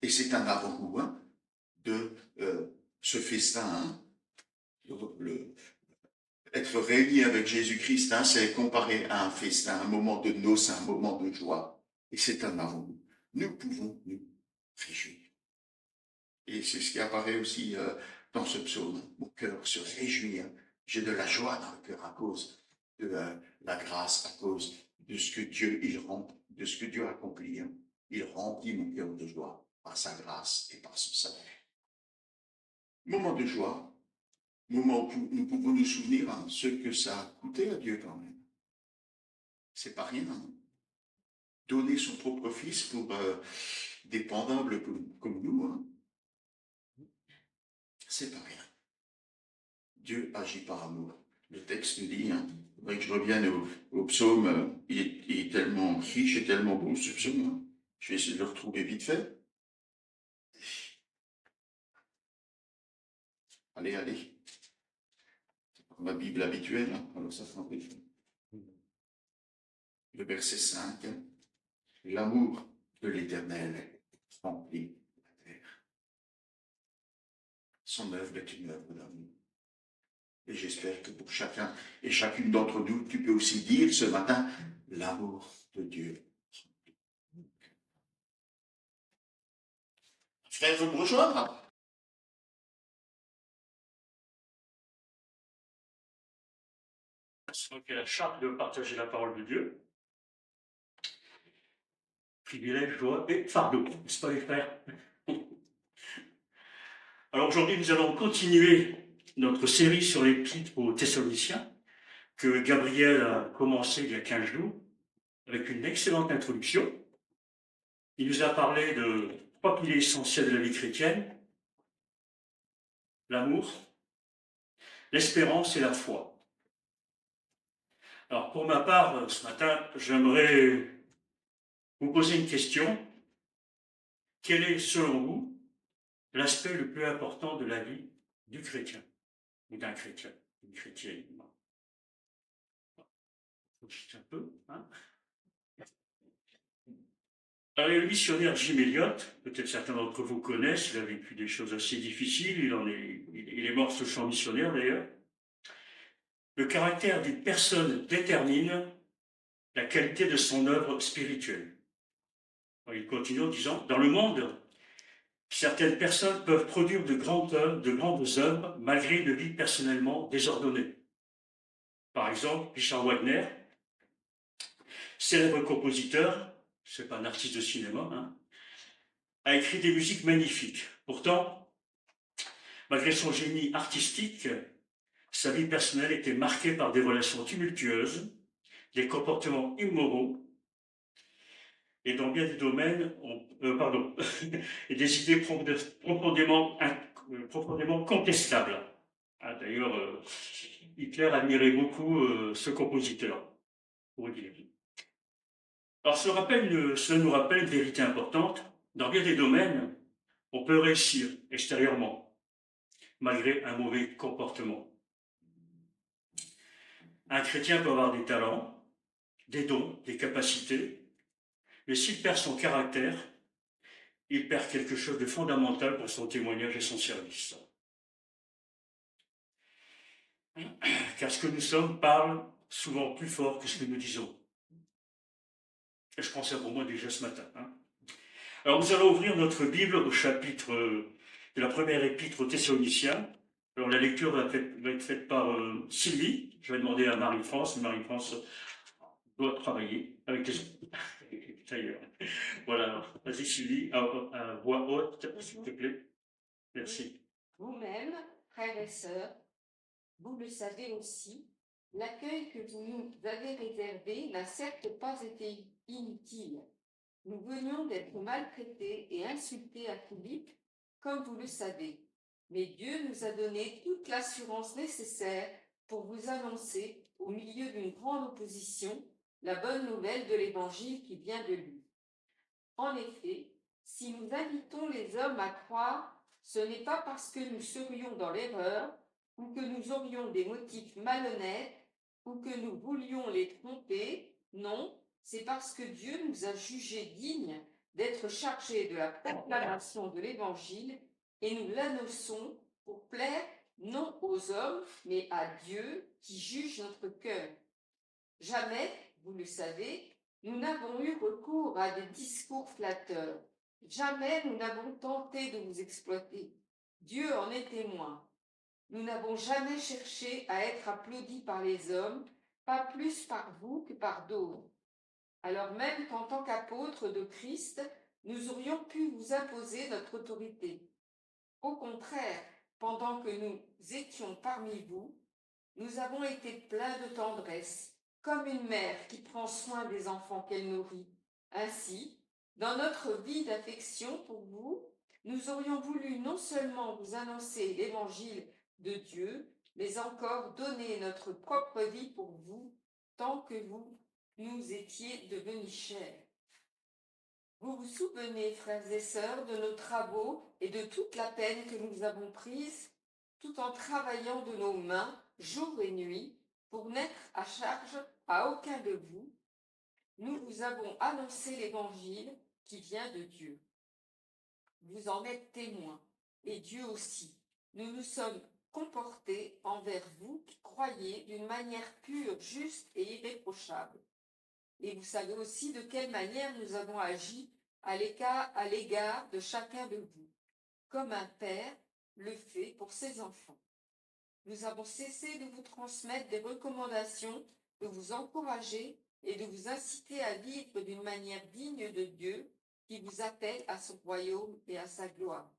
Et c'est un avant-goût de ce festin. Être réuni avec Jésus-Christ, c'est comparé à un festin, un moment de noces, un moment de joie. Et c'est un avant-goût. Nous pouvons nous réjouir. Et c'est ce qui apparaît aussi dans ce psaume. Mon cœur se réjouit. J'ai de la joie dans le cœur à cause de la grâce, à cause de ce que Dieu de ce que Dieu accomplit. Il remplit mon cœur de joie par sa grâce et par son salut. Moment de joie, moment où nous pouvons nous souvenir ce que ça a coûté à Dieu quand même. C'est pas rien. Donner son propre fils pour des pendables comme nous, c'est pas rien. Dieu agit par amour. Le texte nous dit, il faudrait que je revienne au psaume, il est tellement riche et tellement beau ce psaume. Je vais essayer de le retrouver vite fait. Allez. C'est ma Bible habituelle, alors ça sera un peu. Le verset 5. L'amour de l'Éternel remplit la terre. Son œuvre est une œuvre d'amour. Et j'espère que pour chacun et chacune d'entre nous, tu peux aussi dire ce matin, l'amour de Dieu. Frère, vous me rejoindre? Donc, la charte de partager la parole de Dieu. Privilège, joie et fardeau, n'est-ce pas les frères? Alors aujourd'hui, nous allons continuer notre série sur l'épître aux Thessaloniciens, que Gabriel a commencé il y a 15 jours, avec une excellente introduction. Il nous a parlé de 3 piliers essentiels de la vie chrétienne: l'amour, l'espérance et la foi. Alors pour ma part, ce matin, j'aimerais vous poser une question. Quel est, selon vous, l'aspect le plus important de la vie du chrétien, ou d'un chrétien, d'une chrétienne? Juste un peu. Alors, le missionnaire Jim Elliot, peut-être certains d'entre vous connaissent, il a vécu des choses assez difficiles, il est mort ce champ missionnaire d'ailleurs. Le caractère d'une personne détermine la qualité de son œuvre spirituelle. Alors, il continue en disant, dans le monde, certaines personnes peuvent produire de grandes œuvres malgré une vie personnellement désordonnée. Par exemple, Richard Wagner, célèbre compositeur, c'est pas un artiste de cinéma, hein, a écrit des musiques magnifiques. Pourtant, malgré son génie artistique, sa vie personnelle était marquée par des relations tumultueuses, des comportements immoraux, et dans bien des domaines, et des idées profondément contestables. Ah, d'ailleurs, Hitler admirait beaucoup ce compositeur, pour dire. Alors, cela nous rappelle une vérité importante. Dans bien des domaines, on peut réussir extérieurement, malgré un mauvais comportement. Un chrétien peut avoir des talents, des dons, des capacités, mais s'il perd son caractère, il perd quelque chose de fondamental pour son témoignage et son service. Car ce que nous sommes parle souvent plus fort que ce que nous disons. Et je pense ça pour moi déjà ce matin. Alors nous allons ouvrir notre Bible au chapitre de la première épître aux Thessaloniciens. Alors la lecture va être faite par Sylvie. Je vais demander à Marie-France. Marie-France doit travailler avec les d'ailleurs. Voilà, vas-y Sylvie, à voix haute, s'il te plaît. Merci. Vous-même, frères et sœurs, vous le savez aussi, l'accueil que vous nous avez réservé n'a certes pas été inutile. Nous venions d'être maltraités et insultés à Philippe, comme vous le savez. Mais Dieu nous a donné toute l'assurance nécessaire pour vous annoncer, au milieu d'une grande opposition, la bonne nouvelle de l'Évangile qui vient de lui. En effet, si nous invitons les hommes à croire, ce n'est pas parce que nous serions dans l'erreur ou que nous aurions des motifs malhonnêtes ou que nous voulions les tromper. Non, c'est parce que Dieu nous a jugés dignes d'être chargés de la proclamation de l'Évangile et nous l'annonçons pour plaire non aux hommes, mais à Dieu qui juge notre cœur. Jamais, vous le savez, nous n'avons eu recours à des discours flatteurs. Jamais nous n'avons tenté de vous exploiter. Dieu en est témoin. Nous n'avons jamais cherché à être applaudis par les hommes, pas plus par vous que par d'autres. Alors même qu'en tant qu'apôtres de Christ, nous aurions pu vous imposer notre autorité. Au contraire, pendant que nous étions parmi vous, nous avons été pleins de tendresse, comme une mère qui prend soin des enfants qu'elle nourrit. Ainsi, dans notre vie d'affection pour vous, nous aurions voulu non seulement vous annoncer l'évangile de Dieu, mais encore donner notre propre vie pour vous, tant que vous nous étiez devenus chers. Vous vous souvenez, frères et sœurs, de nos travaux et de toute la peine que nous avons prise, tout en travaillant de nos mains, jour et nuit, pour n'être à charge à aucun de vous. Nous vous avons annoncé l'Évangile qui vient de Dieu. Vous en êtes témoins, et Dieu aussi. Nous nous sommes comportés envers vous qui croyez d'une manière pure, juste et irréprochable. Et vous savez aussi de quelle manière nous avons agi à l'égard de chacun de vous, comme un père le fait pour ses enfants. Nous avons cessé de vous transmettre des recommandations, de vous encourager et de vous inciter à vivre d'une manière digne de Dieu qui vous appelle à son royaume et à sa gloire.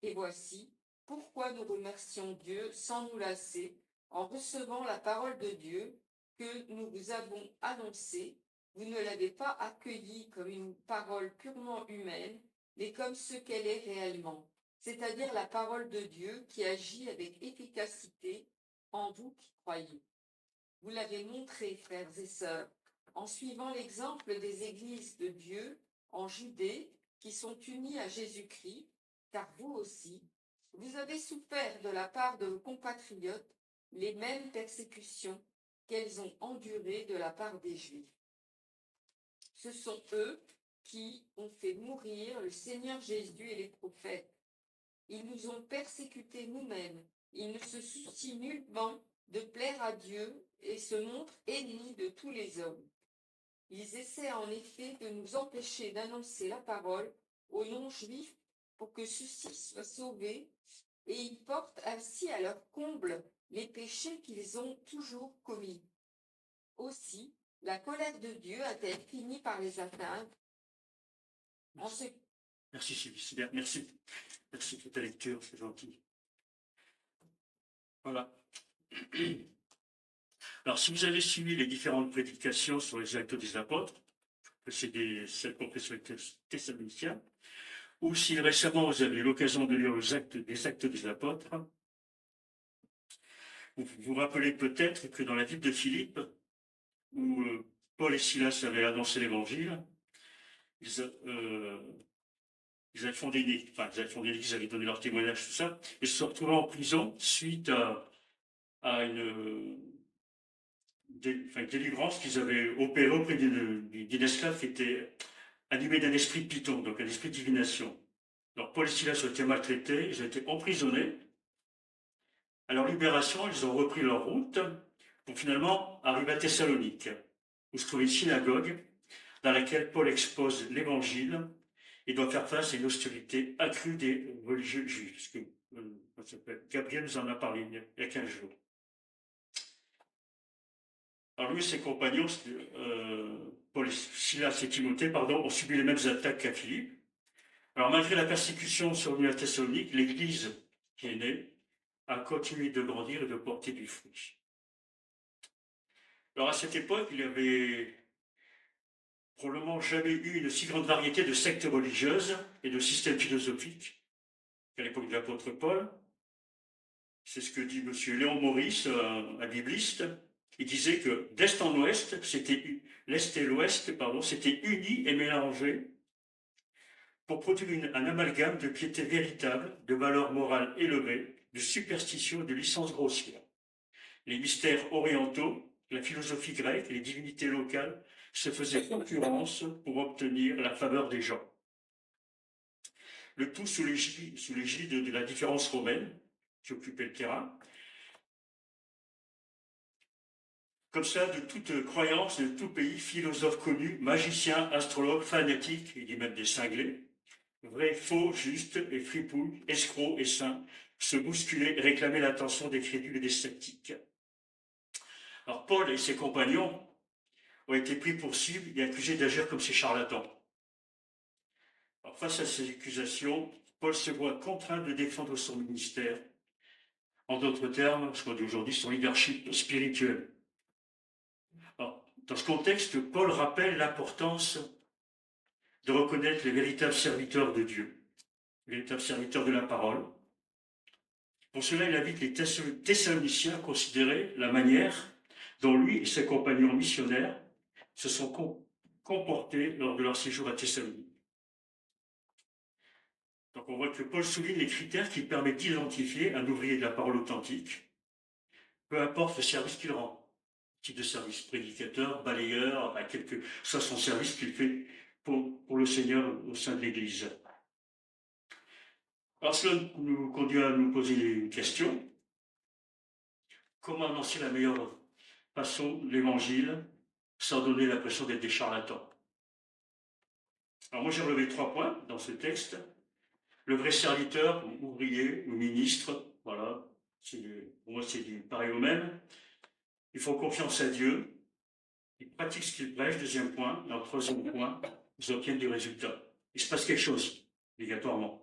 Et voici pourquoi nous remercions Dieu sans nous lasser en recevant la parole de Dieu que nous vous avons annoncée. Vous ne l'avez pas accueillie comme une parole purement humaine, mais comme ce qu'elle est réellement, c'est-à-dire la parole de Dieu qui agit avec efficacité en vous qui croyez. Vous l'avez montré, frères et sœurs, en suivant l'exemple des églises de Dieu en Judée qui sont unies à Jésus-Christ, car vous aussi, vous avez souffert de la part de vos compatriotes les mêmes persécutions qu'elles ont endurées de la part des Juifs. Ce sont eux qui ont fait mourir le Seigneur Jésus et les prophètes. Ils nous ont persécutés nous-mêmes. Ils ne se soucient nullement de plaire à Dieu et se montrent ennemis de tous les hommes. Ils essaient en effet de nous empêcher d'annoncer la parole aux non-juifs pour que ceux-ci soient sauvés, et ils portent ainsi à leur comble les péchés qu'ils ont toujours commis. Aussi, la colère de Dieu a-t-elle fini par les atteindre en ce Merci Sylvie, c'est bien, merci. Merci pour ta lecture, c'est gentil. Voilà. Alors, si vous avez suivi les différentes prédications sur les actes des apôtres, que c'est celles qu'on fait sur les Thessaloniciens, ou si récemment vous avez eu l'occasion de lire les actes des apôtres, vous vous rappelez peut-être que dans la ville de Philippe, où Paul et Silas avaient annoncé l'évangile, ils avaient fondé l'église, ils avaient donné leur témoignage, tout ça, et se sont retrouvés en prison suite à une délivrance qu'ils avaient opérée auprès d'une esclave qui était animée d'un esprit de python, donc un esprit de divination. Alors Paul et Silas ont été maltraités, ils ont été emprisonnés. À leur libération, ils ont repris leur route pour finalement arriver à Thessalonique, où se trouve une synagogue dans laquelle Paul expose l'évangile et doit faire face à une hostilité accrue des religieux juifs. Gabriel nous en a parlé il y a 15 jours. Alors lui et ses compagnons, Paul, Silas et Timothée, ont subi les mêmes attaques qu'à Philippe. Alors malgré la persécution survenue à Thessalonique, l'Église qui est née a continué de grandir et de porter du fruit. Alors à cette époque, il y avait probablement jamais eu une si grande variété de sectes religieuses et de systèmes philosophiques qu'à l'époque de l'apôtre Paul. C'est ce que dit M. Léon Maurice, un bibliste. Il disait que d'est en ouest, l'est et l'ouest, s'étaient unis et mélangés pour produire un amalgame de piété véritable, de valeurs morales élevées, de superstition et de licences grossières. Les mystères orientaux, la philosophie grecque et les divinités locales se faisaient concurrence pour obtenir la faveur des gens. Le tout sous l'égide de la différence romaine qui occupait le terrain. Comme ça, de toute croyance, de tout pays, philosophes connus, magiciens, astrologues, fanatiques, il dit même des cinglés, vrais, faux, justes et fripouilles, escrocs et saints, se bousculaient et réclamaient l'attention des crédules et des sceptiques. Alors Paul et ses compagnons ont été pris pour cible et accusés d'agir comme ces charlatans. Alors, face à ces accusations, Paul se voit contraint de défendre son ministère. En d'autres termes, ce qu'on dit aujourd'hui, son leadership spirituel. Alors, dans ce contexte, Paul rappelle l'importance de reconnaître les véritables serviteurs de Dieu, les véritables serviteurs de la parole. Pour cela, il invite les Thessaloniciens à considérer la manière dont lui et ses compagnons missionnaires se sont comportés lors de leur séjour à Thessalonique. Donc on voit que Paul souligne les critères qui permettent d'identifier un ouvrier de la parole authentique, peu importe le service qu'il rend, type de service, prédicateur, balayeur, quel que soit son service qu'il fait pour le Seigneur au sein de l'Église. Alors cela nous conduit à nous poser une question. Comment annoncer la meilleure façon l'Évangile sans donner l'impression d'être des charlatans? Alors moi j'ai relevé 3 points dans ce texte. Le vrai serviteur, ou ouvrier, ou ministre, voilà, pour moi c'est du pareil au même. Ils font confiance à Dieu, ils pratiquent ce qu'ils prêchent, deuxième point. Et en troisième point, ils obtiennent du résultat. Il se passe quelque chose, obligatoirement.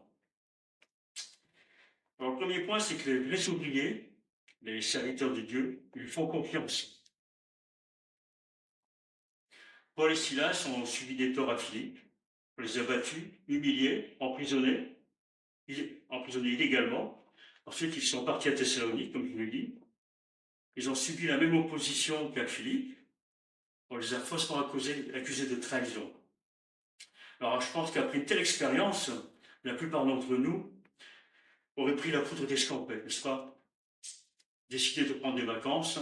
Alors le premier point, c'est que les vrais ouvriers, les serviteurs de Dieu, ils font confiance. Paul et Silas ont subi des torts à Philippe, on les a battus, humiliés, emprisonnés illégalement. Ensuite, ils sont partis à Thessalonique, comme je vous l'ai dit. Ils ont subi la même opposition qu'à Philippe. On les a faussement accusés de trahison. Alors, je pense qu'après une telle expérience, la plupart d'entre nous auraient pris la poudre d'escampette, n'est-ce pas? Décider de prendre des vacances,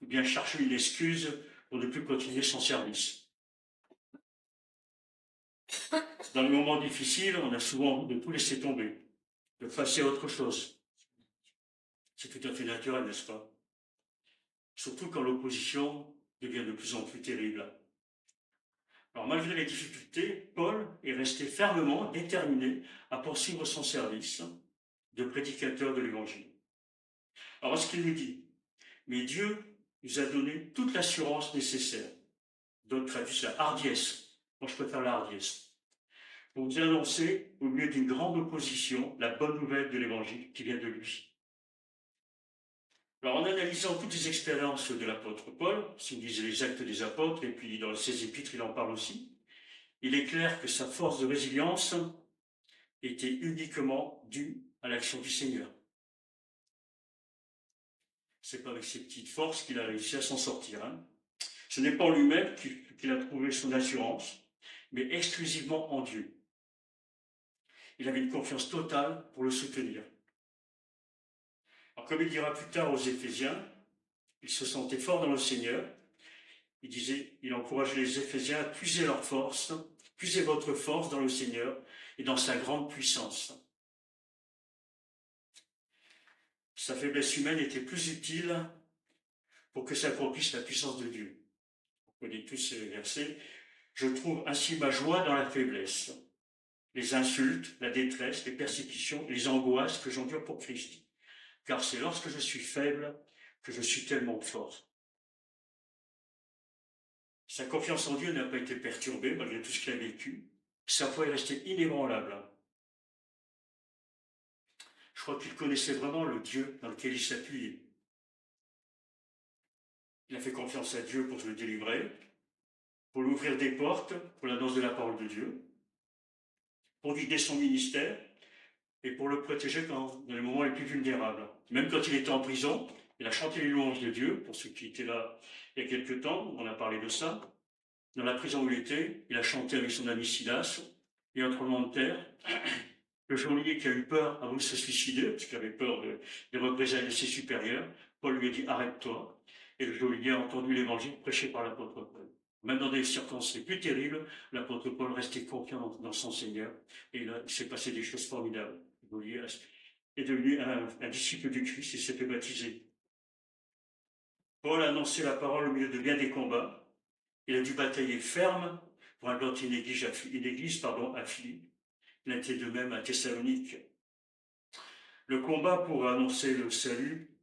ou bien chercher une excuse pour ne plus continuer son service. Dans les moments difficiles, on a souvent envie de tout laisser tomber, de passer à autre chose. C'est tout à fait naturel, n'est-ce pas? Surtout quand l'opposition devient de plus en plus terrible. Alors malgré les difficultés, Paul est resté fermement déterminé à poursuivre son service de prédicateur de l'Évangile. Alors, ce qu'il nous dit, mais Dieu nous a donné toute l'assurance nécessaire. D'autres traduisent la hardiesse. Moi, je préfère la hardiesse. Pour vous annoncer, au milieu d'une grande opposition, la bonne nouvelle de l'Évangile qui vient de lui. Alors, en analysant toutes les expériences de l'apôtre Paul, s'il disait les actes des apôtres, et puis dans ses épîtres, il en parle aussi, il est clair que sa force de résilience était uniquement due à l'action du Seigneur. C'est pas avec ses petites forces qu'il a réussi à s'en sortir. Hein. Ce n'est pas en lui-même qu'il a trouvé son assurance, mais exclusivement en Dieu. Il avait une confiance totale pour le soutenir. Alors, comme il dira plus tard aux Éphésiens, il se sentait fort dans le Seigneur. Il encourageait les Éphésiens à puiser leur force, puiser votre force dans le Seigneur et dans sa grande puissance. Sa faiblesse humaine était plus utile pour que s'accomplisse la puissance de Dieu. Vous connaissez tous ces versets. Je trouve ainsi ma joie dans la faiblesse, les insultes, la détresse, les persécutions, les angoisses que j'endure pour Christ. Car c'est lorsque je suis faible que je suis tellement fort. Sa confiance en Dieu n'a pas été perturbée malgré tout ce qu'il a vécu. Sa foi est restée inébranlable. Je crois qu'il connaissait vraiment le Dieu dans lequel il s'appuyait. Il a fait confiance à Dieu pour le délivrer, pour lui ouvrir des portes, pour l'annonce de la parole de Dieu, pour guider son ministère et pour le protéger dans les moments les plus vulnérables. Même quand il était en prison, il a chanté les louanges de Dieu, pour ceux qui étaient là il y a quelque temps, on a parlé de ça. Dans la prison où il était, il a chanté avec son ami Silas, et un tremblement de terre. Le geôlier qui a eu peur a voulu se suicider, parce qu'il avait peur des représailles de ses supérieurs. Paul lui a dit « arrête-toi ». Et le geôlier a entendu l'évangile prêché par l'apôtre Paul. Même dans des circonstances les plus terribles, l'apôtre Paul restait confiant dans son Seigneur. Et là, il s'est passé des choses formidables. Le geôlier est devenu un disciple du Christ et s'est fait baptiser. Paul a annoncé la parole au milieu de bien des combats. Il a dû batailler ferme pour implanter une église à Philippe. Il a été de même à Thessalonique. Le combat pour annoncer le salut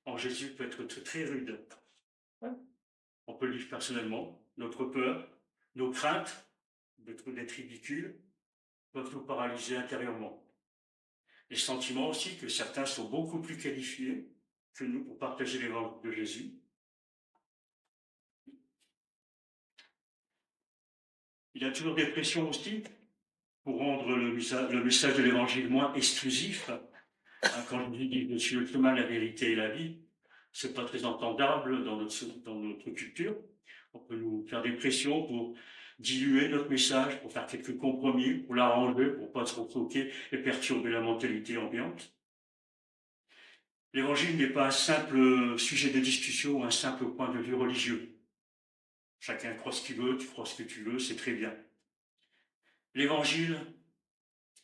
en Jésus peut être très rude. On peut le vivre personnellement. Notre peur, nos craintes d'être ridicules peuvent nous paralyser intérieurement. Les sentiments aussi que certains sont beaucoup plus qualifiés que nous pour partager l'évangile de Jésus. Il y a toujours des pressions aussi pour rendre le message de l'évangile moins exclusif. Quand je dis je suis le chemin, la vérité et la vie, c'est pas très entendable dans notre culture. On peut nous faire des pressions pour diluer notre message, pour faire quelques compromis, pour l'arranger, pour pas se retrouver et perturber la mentalité ambiante. L'évangile n'est pas un simple sujet de discussion ou un simple point de vue religieux. Chacun croit ce qu'il veut, tu crois ce que tu veux, c'est très bien. L'évangile,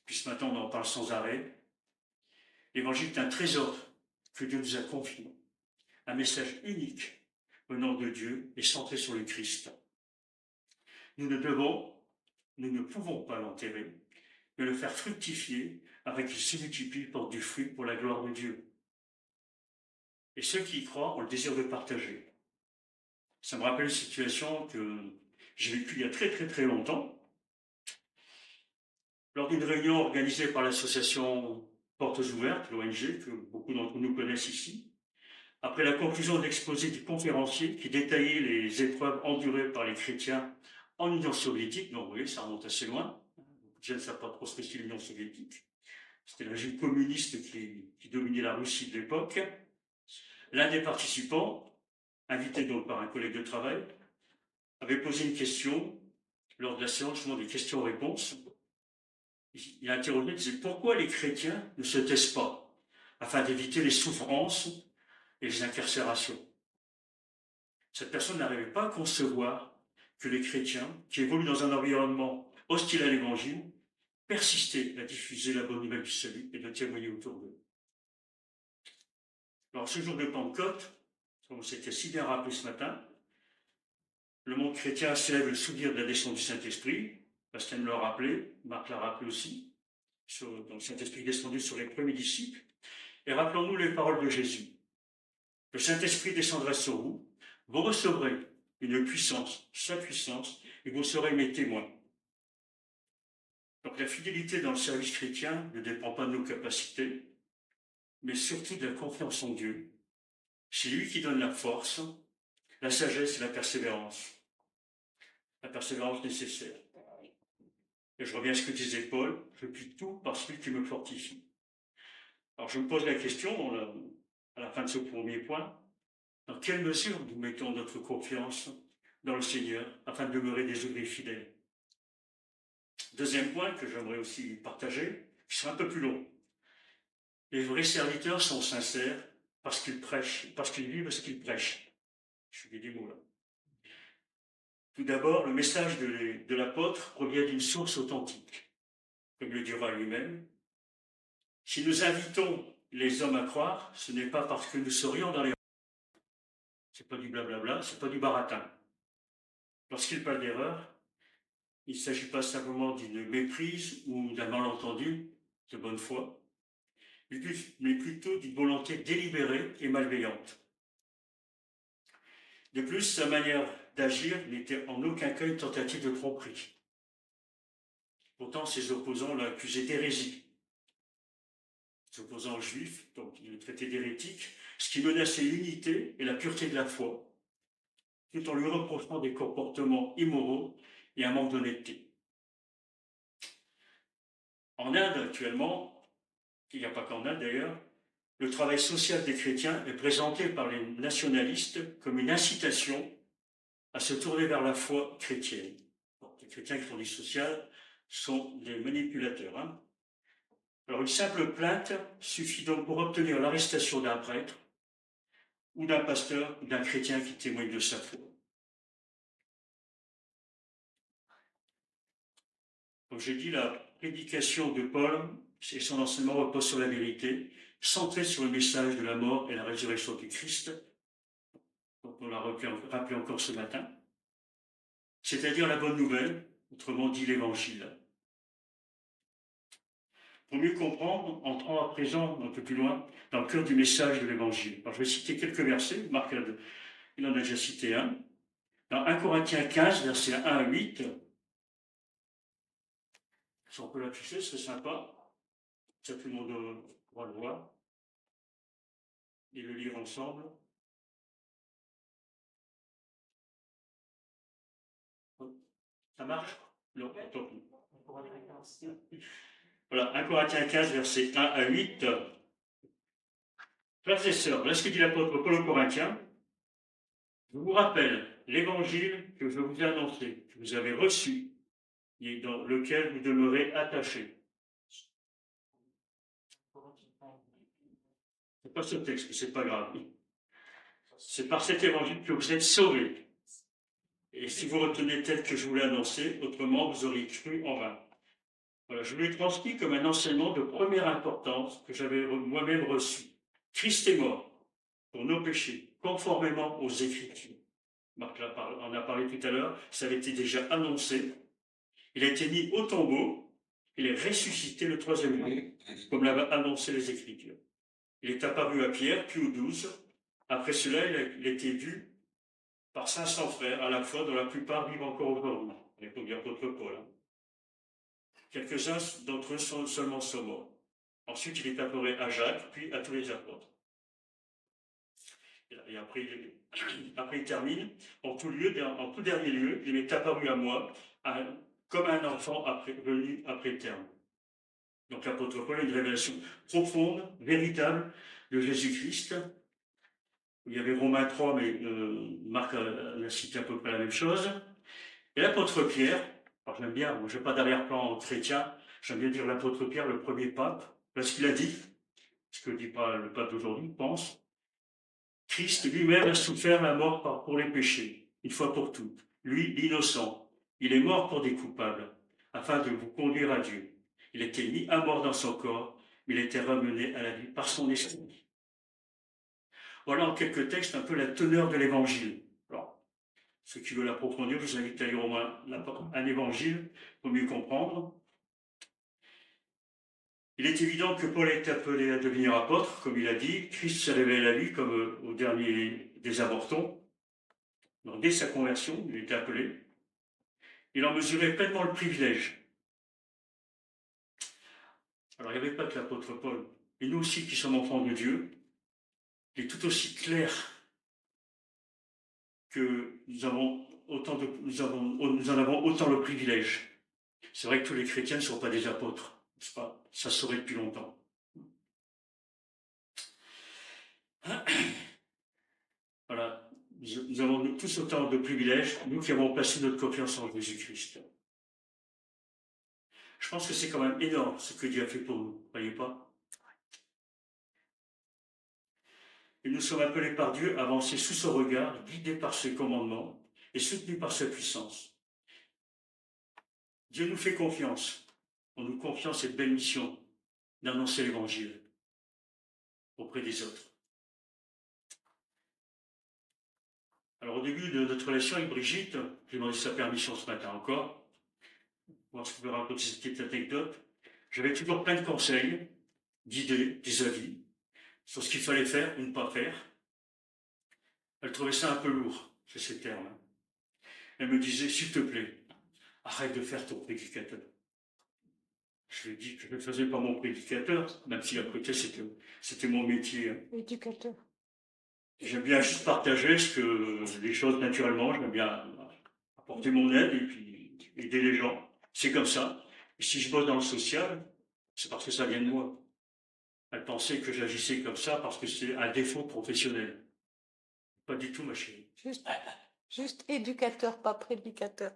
puis ce matin on en parle sans arrêt, l'évangile est un trésor que Dieu nous a confié, un message unique venant de Dieu et centré sur le Christ. Nous ne pouvons pas l'enterrer, mais le faire fructifier avec qu'il se multiplie, porte du fruit pour la gloire de Dieu. Et ceux qui y croient ont le désir de partager. Ça me rappelle une situation que j'ai vécue il y a très très très longtemps. Lors d'une réunion organisée par l'association Portes Ouvertes, l'ONG, que beaucoup d'entre nous connaissent ici, après la conclusion de l'exposé du conférencier qui détaillait les épreuves endurées par les chrétiens en Union soviétique, donc vous voyez, ça remonte assez loin, beaucoup de gens ne savent pas trop ce que c'est l'Union soviétique, c'était le régime communiste qui dominait la Russie de l'époque. L'un des participants, invité donc par un collègue de travail, avait posé une question lors de la séance justement des questions-réponses. Il a interrogé, il disait pourquoi les chrétiens ne se taisent pas afin d'éviter les souffrances et les incarcérations. Cette personne n'arrivait pas à concevoir que les chrétiens, qui évoluent dans un environnement hostile à l'évangile, persistaient à diffuser la bonne nouvelle du salut et de témoigner autour d'eux. Alors, ce jour de Pentecôte, comme c'était si bien rappelé ce matin, le monde chrétien célèbre le souvenir de la descente du Saint-Esprit. Bastien l'a rappelé, Marc l'a rappelé aussi, dans le Saint-Esprit descendu sur les premiers disciples. Et rappelons-nous les paroles de Jésus. Le Saint-Esprit descendra sur vous, vous recevrez une puissance, sa puissance, et vous serez mes témoins. Donc la fidélité dans le service chrétien ne dépend pas de nos capacités, mais surtout de la confiance en Dieu. C'est lui qui donne la force, la sagesse et la persévérance. La persévérance nécessaire. Et je reviens à ce que disait Paul, je puis tout par celui qui me fortifie. Alors je me pose la question, à la fin de ce premier point, dans quelle mesure nous mettons notre confiance dans le Seigneur afin de demeurer des ouvriers fidèles? Deuxième point que j'aimerais aussi partager, qui sera un peu plus long. Les vrais serviteurs sont sincères parce qu'ils prêchent, parce qu'ils vivent ce qu'ils prêchent. Je suis des mots là. Tout d'abord, le message de l'apôtre provient d'une source authentique. Comme le dira lui-même, si nous invitons les hommes à croire, ce n'est pas parce que nous serions dans les... C'est pas du blablabla, c'est pas du baratin. Lorsqu'il parle d'erreur, il ne s'agit pas simplement d'une méprise ou d'un malentendu de bonne foi, mais plutôt d'une volonté délibérée et malveillante. De plus, sa manière d'agir n'était en aucun cas une tentative de tromperie. Pourtant, ses opposants l'ont accusé d'hérésie. Ses opposants juifs, donc il le traitait d'hérétique, ce qui menaçait l'unité et la pureté de la foi, tout en lui reprochant des comportements immoraux et un manque d'honnêteté. En Inde, actuellement, il n'y a pas qu'en Inde d'ailleurs, le travail social des chrétiens est présenté par les nationalistes comme une incitation à se tourner vers la foi chrétienne. Bon, les chrétiens qui font du social sont des manipulateurs. Hein. Alors une simple plainte suffit donc pour obtenir l'arrestation d'un prêtre ou d'un pasteur ou d'un chrétien qui témoigne de sa foi. Comme j'ai dit, la prédication de Paul et son enseignement repose sur la vérité, centré sur le message de la mort et la résurrection du Christ, dont on l'a rappelé encore ce matin, c'est-à-dire la bonne nouvelle, autrement dit l'évangile. Pour mieux comprendre, entrons à présent un peu plus loin dans le cœur du message de l'évangile. Alors, je vais citer quelques versets, Marc il en a déjà cité un. Dans 1 Corinthiens 15, versets 1 à 8, si on peut l'afficher, c'est sympa. Ça, tout le monde pourra le voir et le lire ensemble. Ça marche? Non, attends. Voilà, 1 Corinthiens 15, versets 1 à 8. Frères et sœurs, voilà ce que dit l'apôtre Paul aux Corinthiens. Je vous rappelle l'évangile que je vous ai annoncé, que vous avez reçu, et dans lequel vous demeurez attachés. C'est pas ce texte, mais c'est pas grave. C'est par cet évangile que vous êtes sauvés. Et si vous retenez tel que je vous l'ai annoncé, autrement vous auriez cru en vain. Voilà, je vous l'ai transmis comme un enseignement de première importance que j'avais moi-même reçu. Christ est mort pour nos péchés, conformément aux Écritures. Marc en a parlé tout à l'heure, ça avait été déjà annoncé. Il a été mis au tombeau, il est ressuscité le troisième jour, comme l'avaient annoncé les Écritures. Il est apparu à Pierre, puis aux 12. Après cela, il a été vu par 500 frères, à la fois, dont la plupart vivent encore aujourd'hui. À l'époque de l'apôtre Paul. Hein. Quelques-uns d'entre eux seulement sont morts. Ensuite, il est apparu à Jacques, puis à tous les apôtres. Et après, il termine. En tout dernier lieu, il m'est apparu à moi, comme un enfant venu après terme. Donc l'apôtre Paul a une révélation profonde, véritable de Jésus-Christ. Il y avait Romains 3, mais Marc a cité à peu près la même chose. Et l'apôtre Pierre, alors j'aime bien, moi je n'ai pas d'arrière-plan chrétien, j'aime bien dire l'apôtre Pierre, le premier pape, parce qu'il a dit, ce que dit pas le pape d'aujourd'hui, pense, Christ lui-même a souffert la mort pour les péchés, une fois pour toutes. Lui, l'innocent, il est mort pour des coupables, afin de vous conduire à Dieu. Il était mis à mort dans son corps, mais il était ramené à la vie par son esprit. Voilà en quelques textes un peu la teneur de l'évangile. Alors, ceux qui veulent l'approfondir, je vous invite à lire au moins un évangile pour mieux comprendre. Il est évident que Paul est appelé à devenir apôtre, comme il a dit. Christ s'est révélé à lui comme au dernier des avortons. Donc, dès sa conversion, il était appelé. Il en mesurait pleinement le privilège. Alors, il n'y avait pas que l'apôtre Paul. Et nous aussi qui sommes enfants de Dieu, il est tout aussi clair que nous en avons autant le privilège. C'est vrai que tous les chrétiens ne sont pas des apôtres, n'est-ce pas? Ça se saurait depuis longtemps. Voilà, nous avons tous autant de privilèges, nous qui avons placé notre confiance en Jésus-Christ. Je pense que c'est quand même énorme ce que Dieu a fait pour nous, croyez pas? Et nous sommes appelés par Dieu à avancer sous son regard, guidés par ses commandements et soutenus par sa puissance. Dieu nous fait confiance. On nous confie cette belle mission d'annoncer l'Évangile auprès des autres. Alors au début de notre relation avec Brigitte, j'ai demandé sa permission ce matin encore, voir si je peux raconter cette petite anecdote. J'avais toujours plein de conseils, d'idées, des avis, sur ce qu'il fallait faire ou ne pas faire. Elle trouvait ça un peu lourd, c'est ces termes. Elle me disait, s'il te plaît, arrête de faire ton prédicateur. Je lui ai dit que je ne faisais pas mon prédicateur, même si à côté c'était mon métier. Éducateur. J'aime bien juste partager les choses naturellement, j'aime bien apporter mon aide et puis aider les gens. C'est comme ça. Et si je bosse dans le social, c'est parce que ça vient de moi. Elle pensait que j'agissais comme ça parce que c'est un défaut professionnel. Pas du tout, ma chérie. Juste éducateur, pas prédicateur.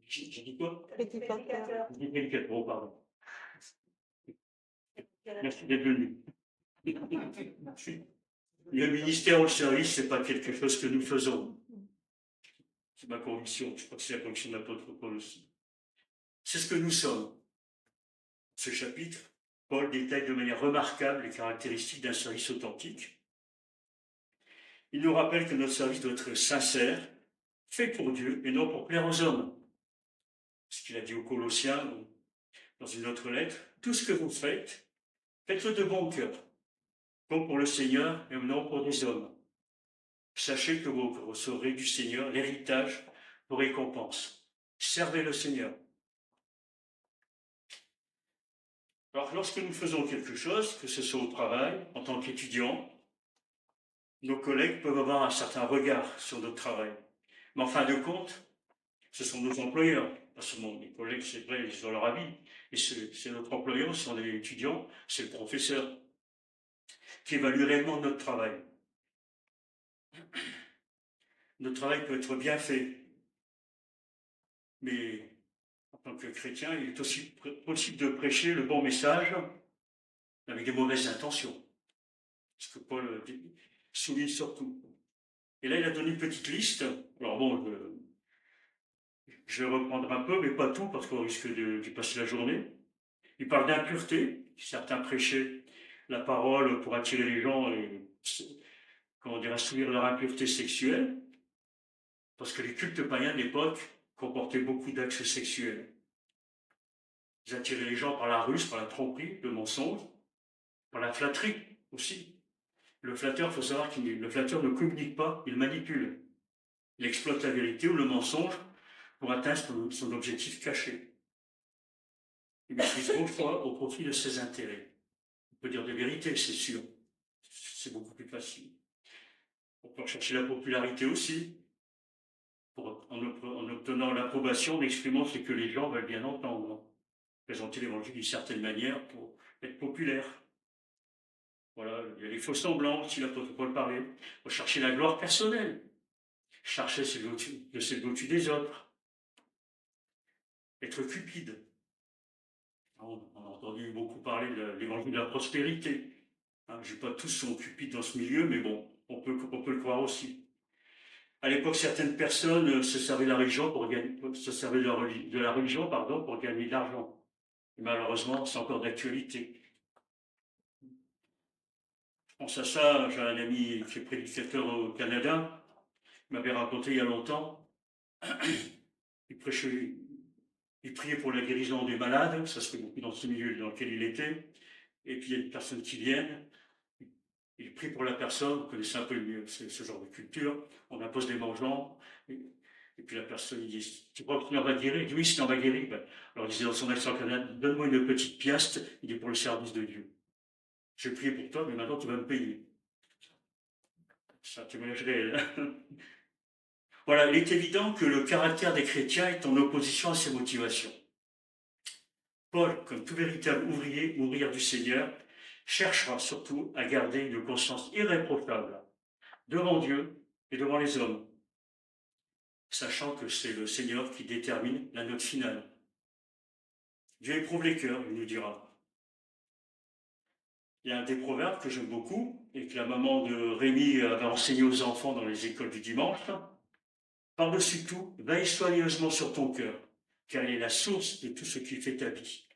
J'ai dit quoi? Prédicateur. J'ai dit prédicateur, oh, pardon. Merci d'être venu. Le ministère ou le service, c'est pas quelque chose que nous faisons. C'est ma conviction. Je crois que c'est la conviction de l'apôtre Paul aussi. C'est ce que nous sommes. Ce chapitre, Paul détaille de manière remarquable les caractéristiques d'un service authentique. Il nous rappelle que notre service doit être sincère, fait pour Dieu et non pour plaire aux hommes. Ce qu'il a dit aux Colossiens dans une autre lettre, tout ce que vous faites, faites-le de bon cœur, comme pour le Seigneur et non pour des hommes. Sachez que vous recevrez du Seigneur l'héritage, vos récompenses. Servez le Seigneur. Alors, lorsque nous faisons quelque chose, que ce soit au travail, en tant qu'étudiant, nos collègues peuvent avoir un certain regard sur notre travail. Mais en fin de compte, ce sont nos employeurs. Parce que les collègues, c'est vrai, ils ont leur avis. Et c'est notre employeur, si on est étudiant, c'est le professeur qui évalue réellement notre travail. Notre travail peut être bien fait, mais en tant que chrétien, il est aussi possible de prêcher le bon message avec des mauvaises intentions. Ce que Paul souligne surtout. Et là, il a donné une petite liste. Alors bon, je vais reprendre un peu, mais pas tout, parce qu'on risque d'y passer la journée. Il parle d'impureté. Certains prêchaient la parole pour attirer les gens et, comment dire, assouvir leur impureté sexuelle. Parce que les cultes païens de l'époque comportaient beaucoup d'actes sexuels. Ils attiraient les gens par la ruse, par la tromperie, le mensonge, par la flatterie aussi. Le flatteur, il faut savoir que le flatteur ne communique pas, il manipule. Il exploite la vérité ou le mensonge pour atteindre son objectif caché. Il maîtrise fois au profit de ses intérêts. On peut dire des vérités, c'est sûr. C'est beaucoup plus facile. On peut chercher la popularité aussi, en obtenant l'approbation, en exprimant ce que les gens veulent bien entendre. Présenter l'évangile d'une certaine manière pour être populaire. Voilà, il y a les faux semblants, si l'apôtre Paul parlait. Il faut chercher la gloire personnelle. Chercher de s'élever au-dessus des autres. Être cupide. On a entendu beaucoup parler de l'évangile de la prospérité. Hein, je ne dis pas tous sont cupides dans ce milieu, mais bon, on peut le croire aussi. À l'époque, certaines personnes se servaient de la religion pour gagner de l'argent. Et malheureusement, c'est encore d'actualité. Je pense à ça, j'ai un ami qui est prédicateur au Canada, il m'avait raconté il y a longtemps, il priait pour la guérison des malades, ça se fait beaucoup dans ce milieu dans lequel il était, et puis il y a une personne qui vient, il prie pour la personne, vous connaissez un peu ce genre de culture, on impose des mangements, et puis la personne il dit, tu crois que le Seigneur va guérir? Il dit, oui, le Seigneur va guérir. Ben, alors il disait dans son accent canadien, donne-moi une petite piastre, il dit, pour le service de Dieu. J'ai prié pour toi, mais maintenant tu vas me payer. C'est un témoignage réel. Voilà, il est évident que le caractère des chrétiens est en opposition à ces motivations. Paul, comme tout véritable ouvrier, ouvrière du Seigneur, cherchera surtout à garder une conscience irréprochable devant Dieu et devant les hommes, sachant que c'est le Seigneur qui détermine la note finale. Dieu éprouve les cœurs, il nous dira. Il y a un des proverbes que j'aime beaucoup et que la maman de Rémi avait enseigné aux enfants dans les écoles du dimanche. Par-dessus tout, veille soigneusement sur ton cœur, car il est la source de tout ce qui fait ta vie.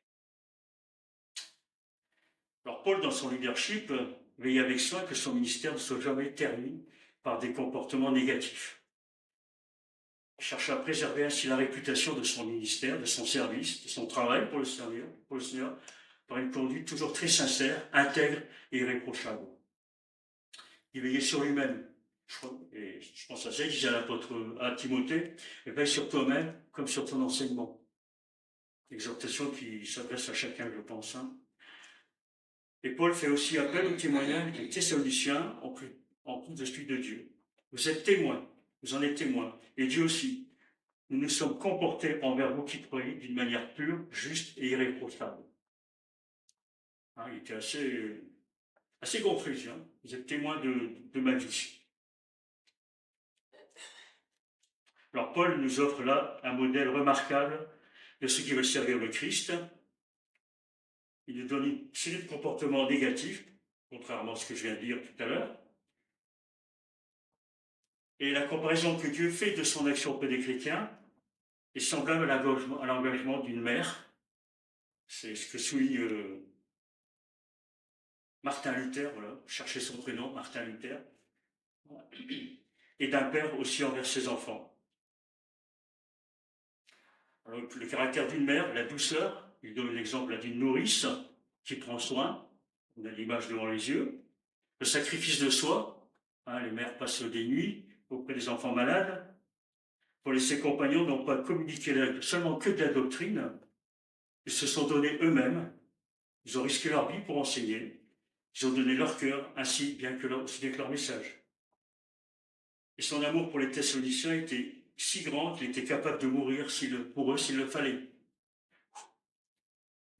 Alors Paul, dans son leadership, veille avec soin que son ministère ne soit jamais terni par des comportements négatifs. Il cherche à préserver ainsi la réputation de son ministère, de son service, de son travail pour le Seigneur, par une conduite toujours très sincère, intègre et irréprochable. Il veillait sur lui-même. Et je pense à ça, il disait à l'apôtre, à Timothée, et veille sur toi-même comme sur ton enseignement. Exhortation qui s'adresse à chacun, je pense. Et Paul fait aussi appel au témoignage des Thessaloniciens en plus de celui de Dieu. Vous êtes témoins, vous en êtes témoins, et Dieu aussi. Nous nous sommes comportés envers vous qui croyez d'une manière pure, juste et irréprochable. Il était assez confus. Vous êtes témoins de ma vie. Alors Paul nous offre là un modèle remarquable de ceux qui veulent servir le Christ. Il nous donne une série de comportements négatifs, contrairement à ce que je viens de dire tout à l'heure. Et la comparaison que Dieu fait de son action auprès des chrétiens est semblable à l'engagement d'une mère. C'est ce que souligne Martin Luther, voilà, cherchez son prénom, Martin Luther, et d'un père aussi envers ses enfants. Alors, le caractère d'une mère, la douceur, il donne l'exemple d'une nourrice qui prend soin, on a l'image devant les yeux, le sacrifice de soi, les mères passent des nuits auprès des enfants malades, pour ses compagnons n'ont pas communiqué seulement que de la doctrine, ils se sont donnés eux-mêmes, ils ont risqué leur vie pour enseigner, ils ont donné leur cœur, ainsi bien que leur message. Et son amour pour les Thessaloniciens était si grand qu'il était capable de mourir pour eux s'il le fallait.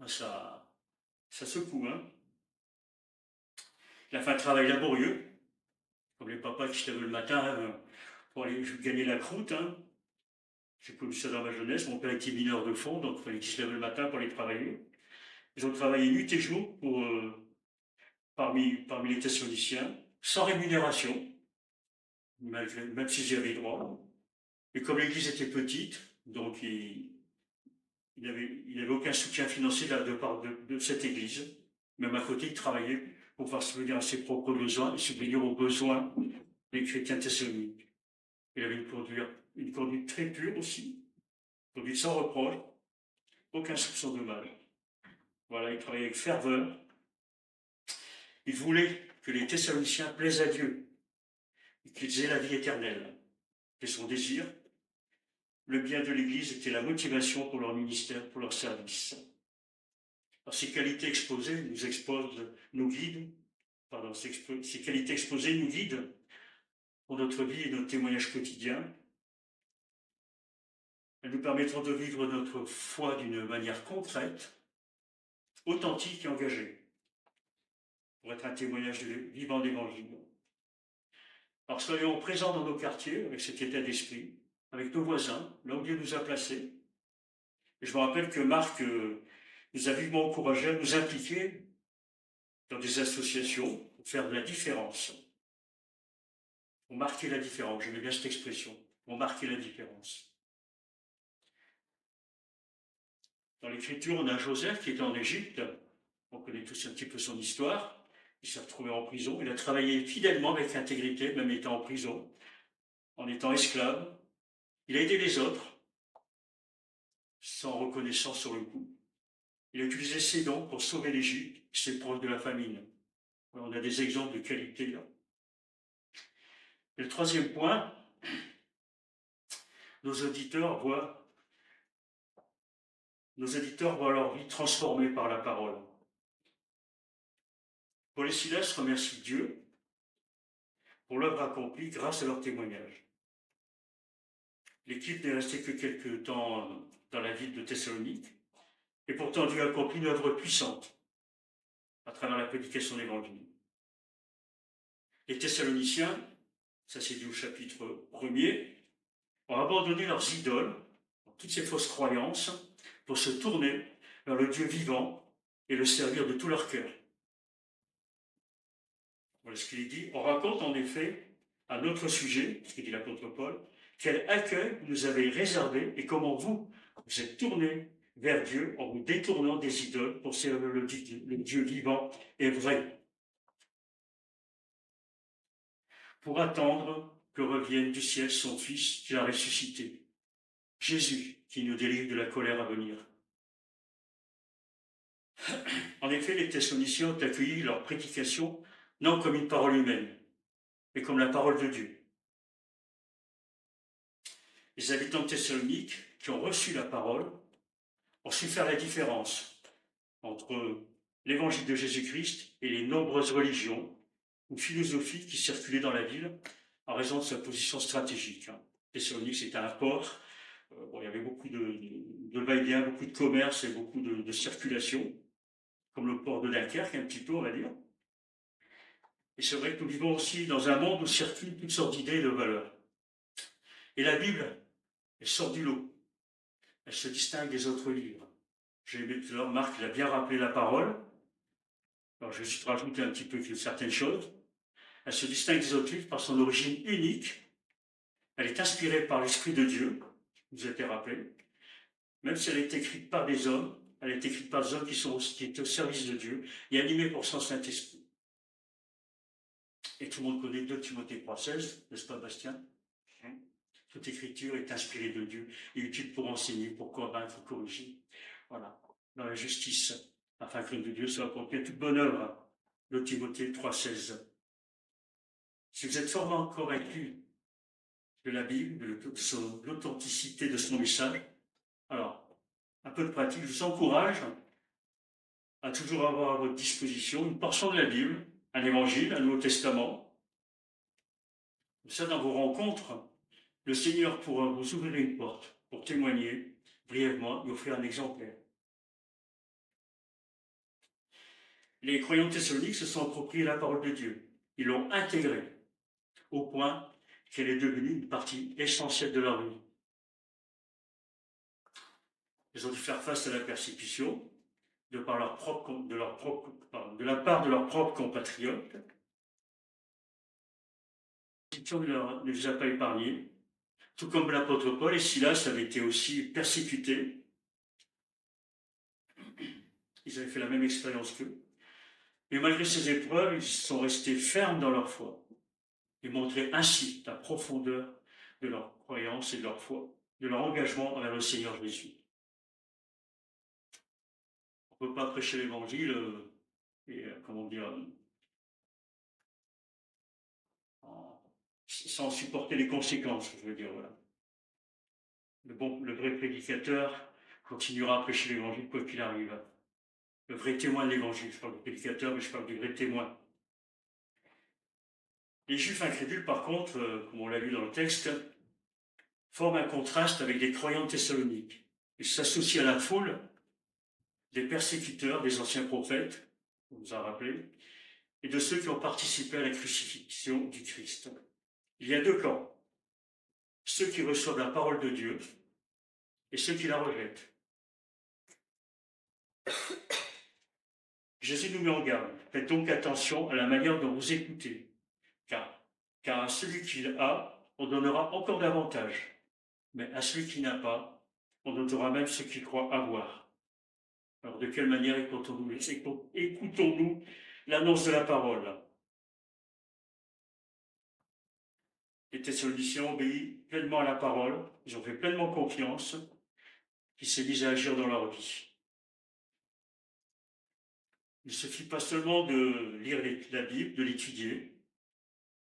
Ça secoue, Il a fait un travail laborieux, comme les papas qui se lèvent le matin pour aller gagner la croûte. J'ai connu ça dans ma jeunesse, mon père était mineur de fond, donc il fallait qu'ils se lèvent le matin pour aller travailler. Ils ont travaillé nuit et jour parmi les Thessaloniciens, sans rémunération, même s'ils y avaient droit. Et comme l'église était petite, donc il n'avait aucun soutien financier de part de cette église. Même à côté, il travaillait pour pouvoir subvenir à ses propres besoins et subvenir aux besoins des chrétiens thessaloniques. Il avait une conduite très pure aussi, une conduite sans reproche, aucun soupçon de mal. Voilà, il travaillait avec ferveur. Il voulait que les Thessaloniciens plaisent à Dieu et qu'ils aient la vie éternelle. Et son désir, le bien de l'Église était la motivation pour leur ministère, pour leur service. Alors, ces qualités exposées ces qualités exposées nous guident pour notre vie et notre témoignage quotidien. Elles nous permettront de vivre notre foi d'une manière concrète, authentique et engagée, pour être un témoignage vivant d'Évangile. Alors soyons présents dans nos quartiers avec cet état d'esprit, avec nos voisins, là où Dieu nous a placés. Et je me rappelle que Marc nous a vivement encouragés à nous impliquer dans des associations pour faire de la différence. Pour marquer la différence, j'aimais bien cette expression, pour marquer la différence. Dans l'Écriture, on a Joseph qui était en Égypte, on connaît tous un petit peu son histoire, il s'est retrouvé en prison, il a travaillé fidèlement avec intégrité, même étant en prison, en étant esclave. Il a aidé les autres, sans reconnaissance sur le coup. Il a utilisé ses dons pour sauver l'Égypte, ses proches de la famine. On a des exemples de qualité là. Et le troisième point, nos auditeurs voient leur vie transformée par la parole. Paul et Silas remercient Dieu pour l'œuvre accomplie grâce à leur témoignage. L'équipe n'est restée que quelques temps dans la ville de Thessalonique, et pourtant Dieu a accompli une œuvre puissante à travers la prédication de l'Évangile. Les Thessaloniciens, ça c'est dit au chapitre 1er, ont abandonné leurs idoles, toutes ces fausses croyances, pour se tourner vers le Dieu vivant et le servir de tout leur cœur. Voilà ce qu'il est dit. On raconte en effet un autre sujet, ce que dit l'apôtre Paul, quel accueil vous nous avez réservé et comment vous êtes tournés vers Dieu en vous détournant des idoles pour servir le Dieu vivant et vrai. Pour attendre que revienne du ciel son Fils qu'il a ressuscité, Jésus qui nous délivre de la colère à venir. En effet, les Thessaloniciens ont accueilli leur prédication non comme une parole humaine, mais comme la parole de Dieu. Les habitants de Thessalonique qui ont reçu la parole ont su faire la différence entre l'évangile de Jésus-Christ et les nombreuses religions ou philosophies qui circulaient dans la ville en raison de sa position stratégique. Thessalonique, c'était un port. Il y avait beaucoup de va-et-vient, beaucoup de commerce et beaucoup de circulation, comme le port de Dunkerque, un petit peu, on va dire. Et c'est vrai que nous vivons aussi dans un monde où circulent toutes sortes d'idées et de valeurs. Et la Bible, elle sort du lot. Elle se distingue des autres livres. J'ai aimé tout à l'heure, Marc l'a bien rappelé la parole. Alors, je vais juste rajouter un petit peu certaines choses. Elle se distingue des autres livres par son origine unique. Elle est inspirée par l'Esprit de Dieu, vous a été rappelé. Même si elle est écrite par des hommes, elle est écrite par des hommes qui sont au service de Dieu et animés pour son Saint-Esprit. Et tout le monde connaît 2 Timothée 3,16, n'est-ce pas, Bastien? Toute écriture est inspirée de Dieu et utile pour enseigner, pour convaincre, pour corriger. Voilà, dans la justice, afin que de Dieu soit accompli toute bonne œuvre. 2 Timothée 3,16. Si vous êtes formellement convaincu de la Bible, de l'authenticité de son message, alors, un peu de pratique, je vous encourage à toujours avoir à votre disposition une portion de la Bible, un évangile, un Nouveau Testament. Ça, dans vos rencontres, le Seigneur pourra vous ouvrir une porte pour témoigner brièvement et offrir un exemplaire. Les croyants thessaloniques se sont appropriés la parole de Dieu. Ils l'ont intégrée au point qu'elle est devenue une partie essentielle de leur vie. Ils ont dû faire face à la persécution de la part de leurs propres compatriotes. La persécution ne les a pas épargnés, tout comme l'apôtre Paul et Silas avaient été aussi persécutés. Ils avaient fait la même expérience qu'eux. Mais malgré ces épreuves, ils sont restés fermes dans leur foi et montraient ainsi la profondeur de leur croyance et de leur foi, de leur engagement envers le Seigneur Jésus. On ne peut pas prêcher l'évangile sans supporter les conséquences, je veux dire, voilà. Le vrai prédicateur continuera à prêcher l'évangile quoi qu'il arrive. Le vrai témoin de l'évangile, je parle du prédicateur, mais je parle du vrai témoin. Les Juifs incrédules, par contre, comme on l'a vu dans le texte, forment un contraste avec des croyants thessaloniques. Ils s'associent à la foule des persécuteurs, des anciens prophètes, on vous a rappelé, et de ceux qui ont participé à la crucifixion du Christ. Il y a 2 camps. Ceux qui reçoivent la parole de Dieu et ceux qui la rejettent. Jésus nous met en garde. Faites donc attention à la manière dont vous écoutez, car à celui qui a, on donnera encore davantage, mais à celui qui n'a pas, on donnera même ce qu'il croit avoir. Alors de quelle manière écoutons-nous l'annonce de la parole? Les Thessaloniciens ont obéi pleinement à la parole, ils ont fait pleinement confiance, ils s'est mis à agir dans leur vie. Il ne suffit pas seulement de lire la Bible, de l'étudier,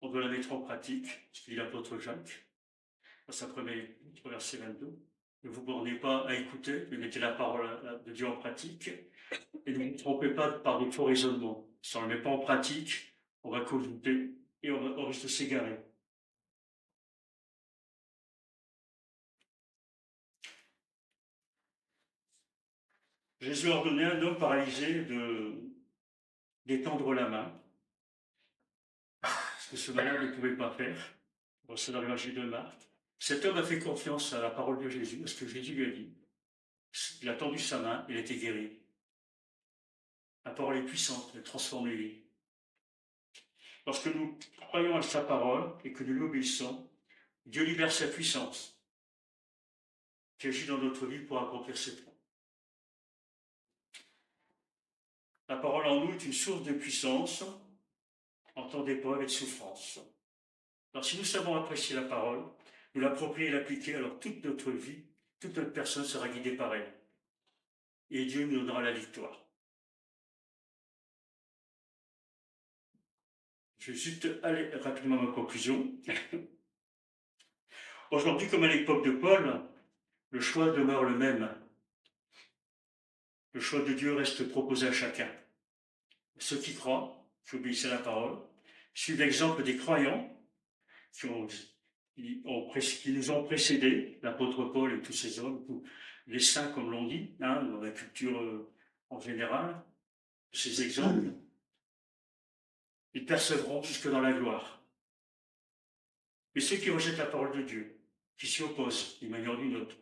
on doit la mettre en pratique, ce que dit l'apôtre Jacques, dans sa première verset 22. Ne vous bornez pas à écouter, mais mettez la parole de Dieu en pratique, et ne vous trompez pas par des faux raisonnements. Si on ne le met pas en pratique, on va cogiter et on risque de s'égarer. Jésus a ordonné à un homme paralysé d'étendre la main, ce que ce malade ne pouvait pas faire. C'est dans l'évangile de Marc. Cet homme a fait confiance à la parole de Jésus, à ce que Jésus lui a dit. Il a tendu sa main, il a été guéri. La parole est puissante, elle transforme les vies. Lorsque nous croyons à sa parole et que nous l'obéissons, Dieu libère sa puissance qui agit dans notre vie pour accomplir ses plans. La parole en nous est une source de puissance en temps d'épreuve et de souffrance. Alors si nous savons apprécier la parole, nous l'approprier et l'appliquer, alors toute notre vie, toute notre personne sera guidée par elle. Et Dieu nous donnera la victoire. Je vais juste aller rapidement à ma conclusion. Aujourd'hui, comme à l'époque de Paul, le choix demeure le même. Le choix de Dieu reste proposé à chacun. Ceux qui croient, qui obéissent à la parole, suivent l'exemple des croyants qui nous ont précédés, l'apôtre Paul et tous ces hommes, les saints comme l'on dit, dans la culture en général, ces exemples, ils percevront jusque dans la gloire. Mais ceux qui rejettent la parole de Dieu, qui s'y opposent d'une manière ou d'une autre,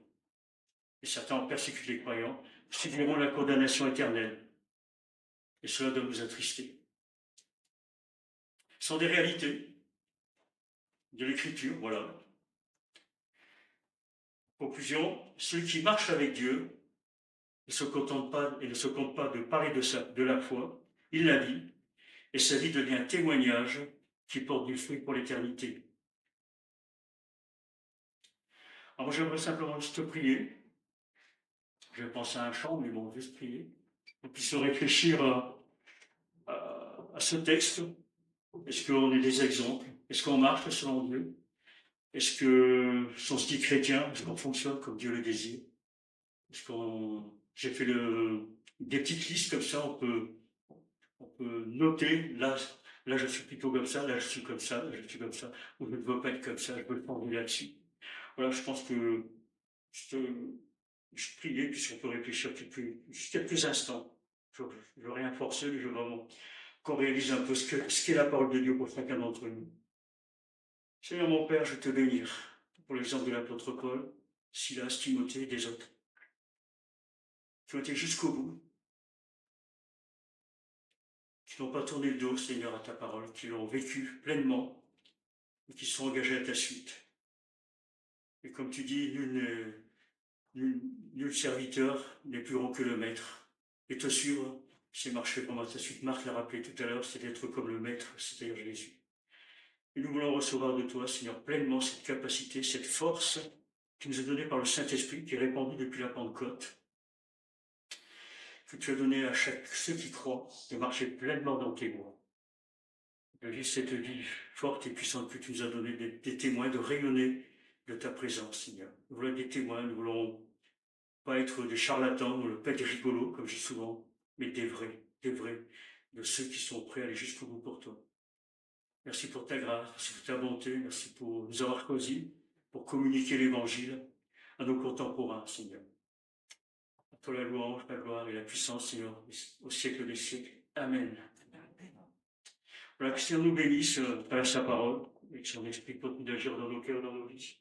et certains ont persécuté les croyants, subiront la condamnation éternelle. Et cela doit nous attrister. Ce sont des réalités de l'Écriture, voilà. Conclusion, celui qui marche avec Dieu ne se contente pas de parler de la foi, il la vit, et sa vie devient un témoignage qui porte du fruit pour l'éternité. Alors moi, j'aimerais simplement juste prier. Je pense à un chant, mais bon, juste prier. On puisse réfléchir à ce texte. Est-ce qu'on est des exemples? Est-ce qu'on marche selon Dieu? Est-ce que, si on se dit chrétien, est-ce qu'on fonctionne comme Dieu le désire? J'ai fait des petites listes comme ça, on peut noter, là je suis plutôt comme ça, là je suis comme ça, là je suis comme ça, ou je ne veux pas être comme ça, je peux le formuler là-dessus. Voilà, je pense que je priais, puisqu'on peut réfléchir quelques instants. Je ne veux rien forcer, mais je veux vraiment qu'on réalise un peu ce qu'est la parole de Dieu pour chacun d'entre nous. Seigneur mon Père, je te bénir pour l'exemple de l'apôtre Paul, Silas, Timothée et des autres, qui ont été jusqu'au bout, qui n'ont pas tourné le dos, Seigneur, à ta parole, qui l'ont vécu pleinement et qui sont engagés à ta suite. Et comme tu dis, nul serviteur n'est plus grand que le maître. Et te suivre, c'est marcher pendant ta suite. Marc l'a rappelé tout à l'heure, c'est d'être comme le maître, c'est-à-dire Jésus. Et nous voulons recevoir de toi, Seigneur, pleinement cette capacité, cette force qui nous est donnée par le Saint-Esprit, qui est répandue depuis la Pentecôte, que tu as donné à ceux qui croient de marcher pleinement dans tes voies. De vivre cette vie forte et puissante que tu nous as donnée, des témoins, de rayonner de ta présence, Seigneur. Nous voulons être des témoins, nous voulons pas être des charlatans, nous ne voulons pas être des rigolos, comme je dis souvent, mais des vrais, de ceux qui sont prêts à aller jusqu'au bout pour toi. Merci pour ta grâce, merci pour ta bonté, merci pour nous avoir choisis, pour communiquer l'Évangile à nos contemporains, Seigneur. À toi la louange, la gloire et la puissance, Seigneur, au siècle des siècles. Amen. Voilà, que Seigneur nous bénisse à sa parole, et que son esprit continue d'agir dans nos cœurs, dans nos vies.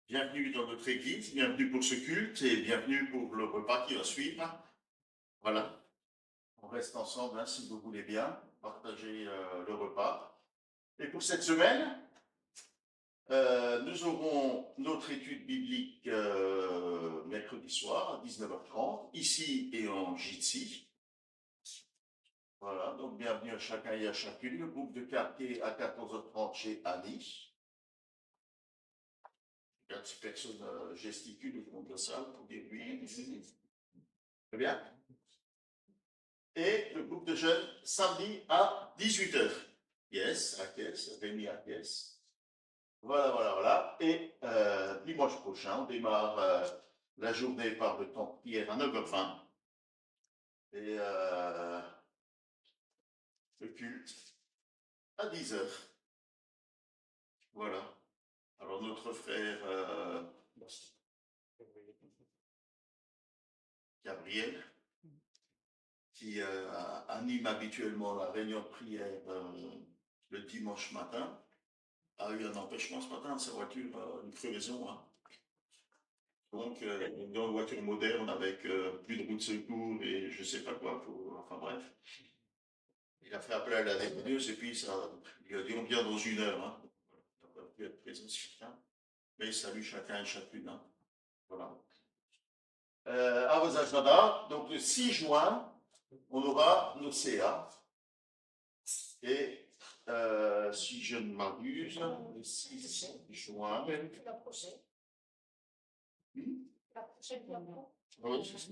Bienvenue dans notre église, bienvenue pour ce culte et bienvenue pour le repas qui va suivre. Voilà, on reste ensemble si vous voulez bien partager le repas. Et pour cette semaine, nous aurons notre étude biblique mercredi soir à 19h30, ici et en Jitsi. Voilà, donc bienvenue à chacun et à chacune. Le groupe de quartier à 14h30 chez Annie. Regarde si personne gesticule au fond de la salle pour dire oui. Très bien. Et le groupe de jeunes samedi à 18h. Yes, à Caisse, Rémi à Caisse. Voilà. Et dimanche prochain, on démarre la journée par le temps de prière à 9h20. Et le culte à 10h. Voilà. Alors notre frère Gabriel, qui anime habituellement la réunion de prière le dimanche matin, a eu un empêchement ce matin de sa voiture, une crevaison. Hein. Donc, dans une voiture moderne avec plus de roue de secours et je sais pas quoi, enfin bref. Il a fait appel à la défenseuse et puis ça lui a dit on vient dans 1 heure. Hein. Il n'a pas pu être présent ce matin. Mais il salue chacun et chacune. Hein. Voilà. À vos agendas, donc le 6 juin, on aura nos CA. Et si je ne m'abuse, le 6 juin. La prochaine. La prochaine fois. Oui, c'est ça.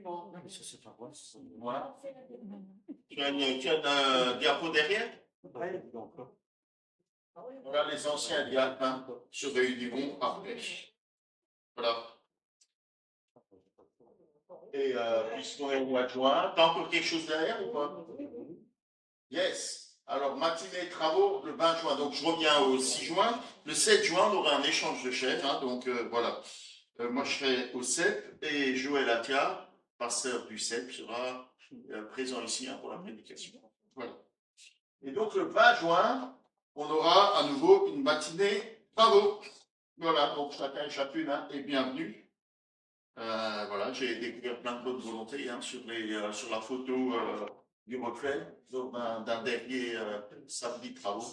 Non, mais ça, c'est pas vrai. Voilà. Tu as une diapo derrière? Voilà les anciens diacres hein, se réuniront après. Voilà. Et puisqu'on est au mois de juin, t'as encore quelque chose derrière ou pas? Yes. Alors, matinée travaux le 20 juin. Donc, je reviens au 6 juin. Le 7 juin, on aura un échange de chefs. Hein, donc, voilà. Moi, je serai au CEP et Joël Atia, pasteur du CEP, sera présent ici hein, pour la prédication. Voilà. Et donc, le 20 juin, on aura à nouveau une matinée travaux. Voilà. Donc, chacun et chacune hein, est bienvenu. Voilà, j'ai découvert plein de bonnes volontés hein, sur la photo du reflet d'un dernier samedi de travaux.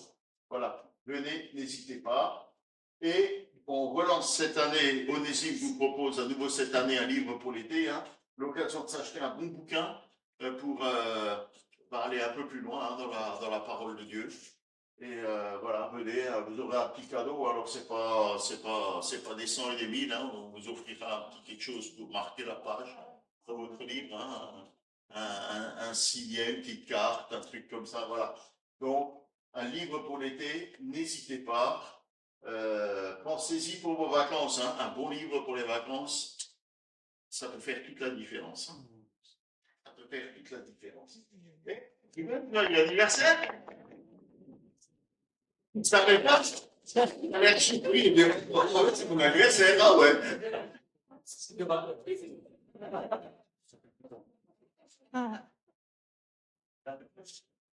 Voilà, venez, n'hésitez pas. Et on relance cette année, Onésime vous propose à nouveau cette année un livre pour l'été, hein, l'occasion de s'acheter un bon bouquin pour aller un peu plus loin hein, dans la parole de Dieu. Et voilà, venez, vous aurez un petit cadeau. Alors c'est pas des 100 et des 1000. Hein, on vous offrira un petit quelque chose pour marquer la page dans votre livre. Hein, un signet, une petite carte, un truc comme ça. Voilà. Donc un livre pour l'été. N'hésitez pas. Pensez-y pour vos vacances. Hein, un bon livre pour les vacances, ça peut faire toute la différence. Hein. Ça peut faire toute la différence. Et, tu veux l'anniversaire? Ça fait pas? Ça a l'air surpris. C'est mon anniversaire, ah ouais.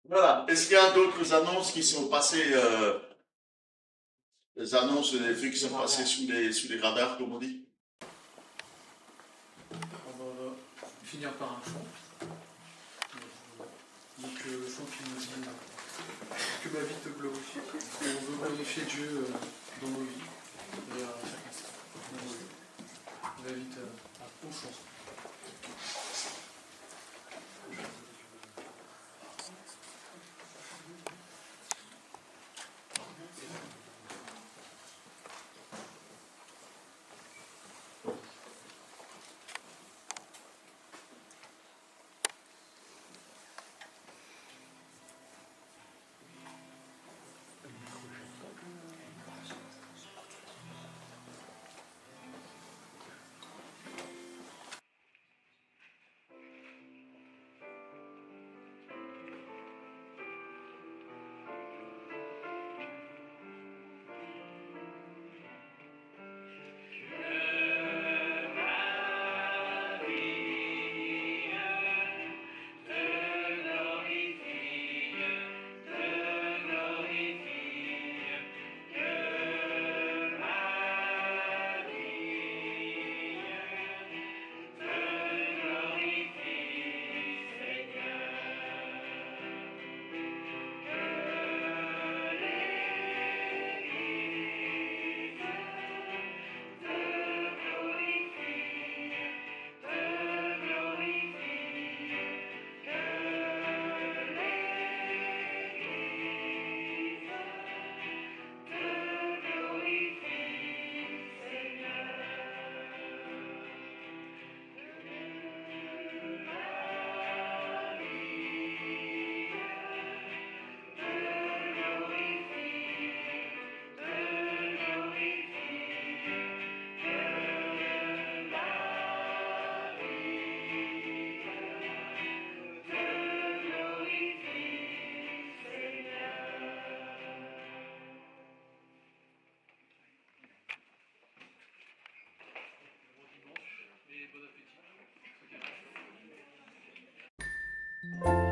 Voilà. Est-ce qu'il y a d'autres annonces qui sont passées, des annonces, des trucs qui sont passés sous les radars, comme on dit? On va finir par un chant. Donc le chant qui nous dit que ma vie te glorifie. Et on veut glorifier Dieu dans nos vies et à chaque instant. Dans nos vies. On va vite au chant. Amen.